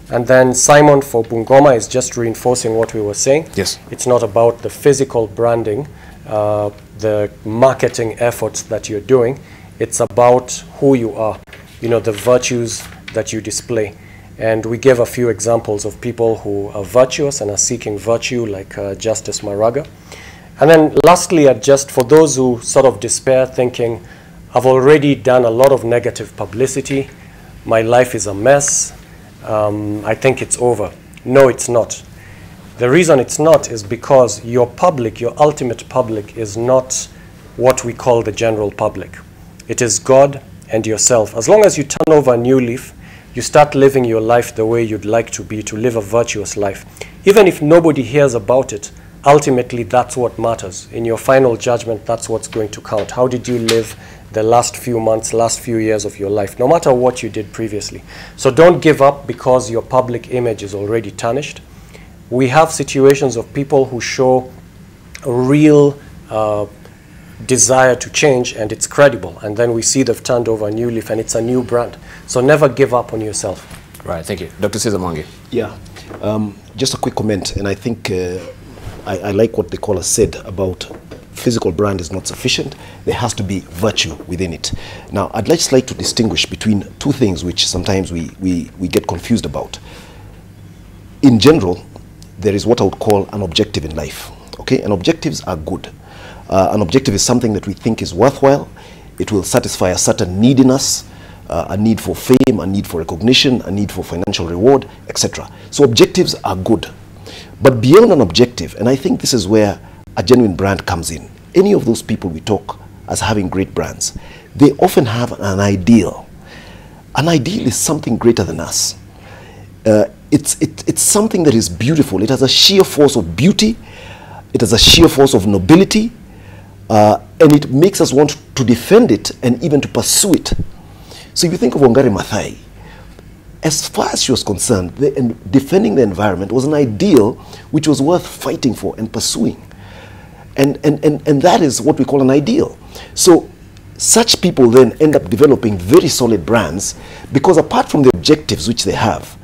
And then Simon for Bungoma is just reinforcing what we were saying. Yes. It's not about the physical branding, the marketing efforts that you're doing. It's about who you are, you know, the virtues that you display. And we gave a few examples of people who are virtuous and are seeking virtue, like Justice Maraga. And then lastly, just for those who sort of despair, thinking, I've already done a lot of negative publicity, my life is a mess, I think it's over. No, it's not. The reason it's not is because your public, your ultimate public, is not what we call the general public. It is God and yourself. As long as you turn over a new leaf, you start living your life the way you'd like to be, to live a virtuous life. Even if nobody hears about it, ultimately that's what matters. In your final judgment, that's what's going to count. How did you live the last few months, last few years of your life, no matter what you did previously? So don't give up because your public image is already tarnished. We have situations of people who show a real desire to change, and it's credible, and then we see they've turned over a new leaf and it's a new brand. So never give up on yourself. Right, thank you. Dr. Cesar Mwangi. Yeah, just a quick comment, and I think I like what the caller said about physical brand is not sufficient. There has to be virtue within it. Now, I'd just like to distinguish between two things which sometimes we get confused about. In general, there is what I would call an objective in life, okay? And objectives are good. An objective is something that we think is worthwhile. It will satisfy a certain need in us, a need for fame, a need for recognition, a need for financial reward, etc. So objectives are good. But beyond an objective, and I think this is where a genuine brand comes in, any of those people we talk as having great brands, they often have an ideal. An ideal is something greater than us. It's something that is beautiful. It has a sheer force of beauty. It has a sheer force of nobility. And it makes us want to defend it and even to pursue it. So if you think of Wangari Maathai, as far as she was concerned, defending the environment was an ideal which was worth fighting for and pursuing. And that is what we call an ideal. So such people then end up developing very solid brands because apart from the objectives which they have,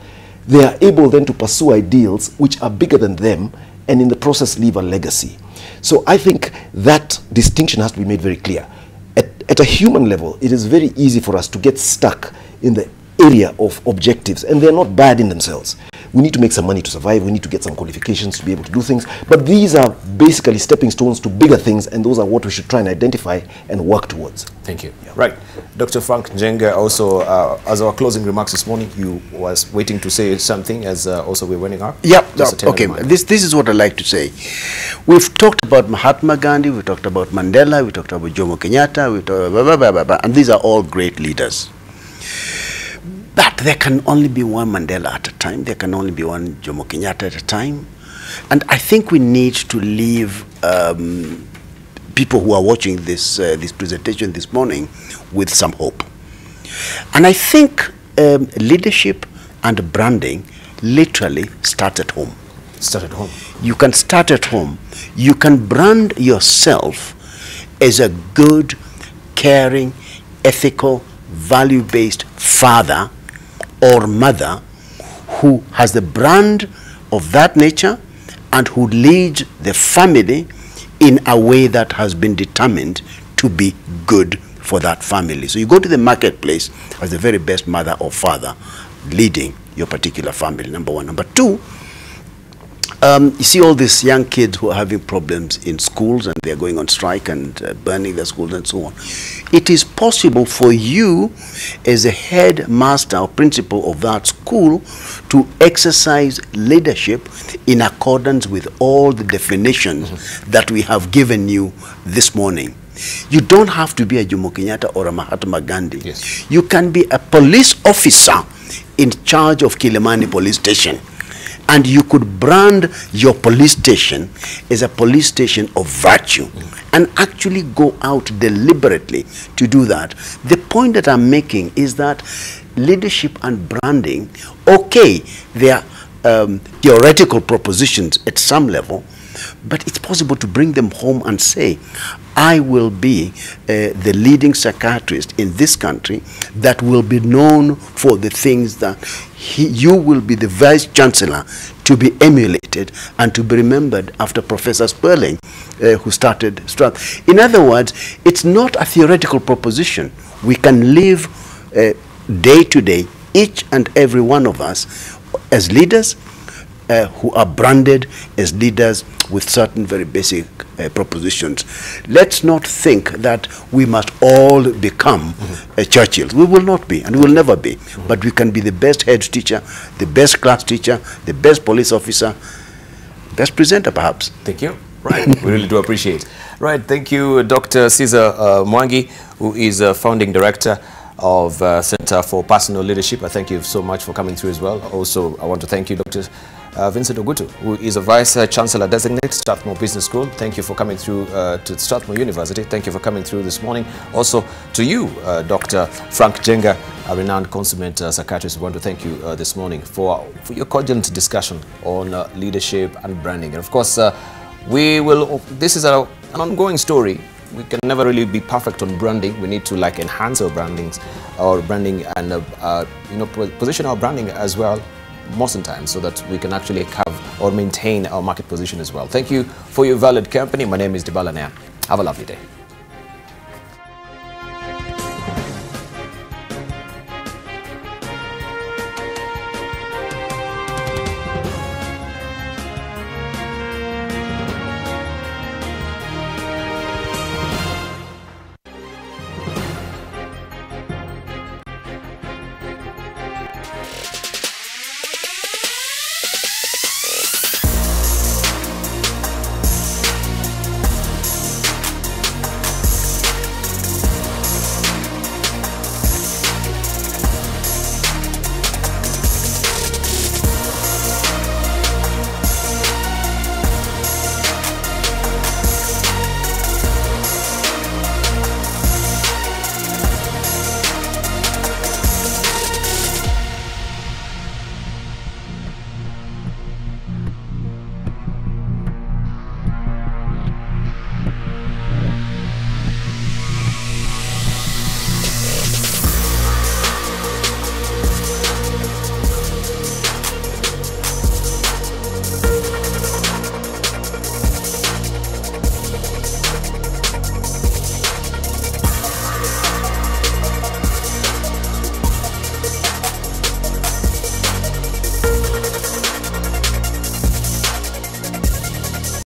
they are able then to pursue ideals which are bigger than them and in the process leave a legacy. So I think that distinction has to be made very clear. At a human level, it is very easy for us to get stuck in the area of objectives, and they're not bad in themselves. We need to make some money to survive, we need to get some qualifications to be able to do things, but these are basically stepping stones to bigger things, and those are what we should try and identify and work towards. Thank you. Yeah. Right. Dr. Frank Njenga, also, as our closing remarks this morning, you was waiting to say something as also we're running up. Yeah, okay. This is what I'd like to say. We've talked about Mahatma Gandhi, we talked about Mandela, we talked about Jomo Kenyatta, we talked about, and these are all great leaders. But there can only be one Mandela at a time. There can only be one Jomo Kenyatta at a time. And I think we need to leave people who are watching this presentation this morning with some hope. And I think leadership and branding literally start at home. Start at home. You can start at home. You can brand yourself as a good, caring, ethical, value-based father or mother who has the brand of that nature and who leads the family in a way that has been determined to be good for that family. So you go to the marketplace as the very best mother or father leading your particular family, number one. Number two, You see all these young kids who are having problems in schools and they're going on strike and burning their schools and so on. It is possible for you as a headmaster or principal of that school to exercise leadership in accordance with all the definitions that we have given you this morning. You don't have to be a Jomo Kenyatta or a Mahatma Gandhi. Yes. You can be a police officer in charge of Kilimani police station. And you could brand your police station as a police station of virtue and actually go out deliberately to do that. The point that I'm making is that leadership and branding, okay, they are theoretical propositions at some level, but it's possible to bring them home and say, I will be the leading psychiatrist in this country that will be known for the things that you will be the vice chancellor to be emulated and to be remembered after Professor Sperling, who started Strath. In other words, it's not a theoretical proposition. We can live day to day, each and every one of us, as leaders who are branded as leaders with certain very basic propositions. Let's not think that we must all become Churchills. We will not be, and we will never be. But we can be the best head teacher, the best class teacher, the best police officer, best presenter perhaps. Thank you. Right, we really do appreciate. Right, thank you, Dr. Caesar Mwangi, who is founding director of Center for Personal Leadership. I thank you so much for coming through as well. Also, I want to thank you, Dr. Vincent Ogutu, who is a Vice Chancellor Designate, Strathmore Business School. Thank you for coming through to Strathmore University. Thank you for coming through this morning. Also to you, Dr. Frank Jenga, a renowned consummate psychiatrist. We want to thank you this morning for your cogent discussion on leadership and branding. And of course, this is an ongoing story. We can never really be perfect on branding. We need to enhance our branding and position our branding as well most of the time, so that we can actually have or maintain our market position as well. Thank you for your valued company. My name is Debarl Inea. Have a lovely day.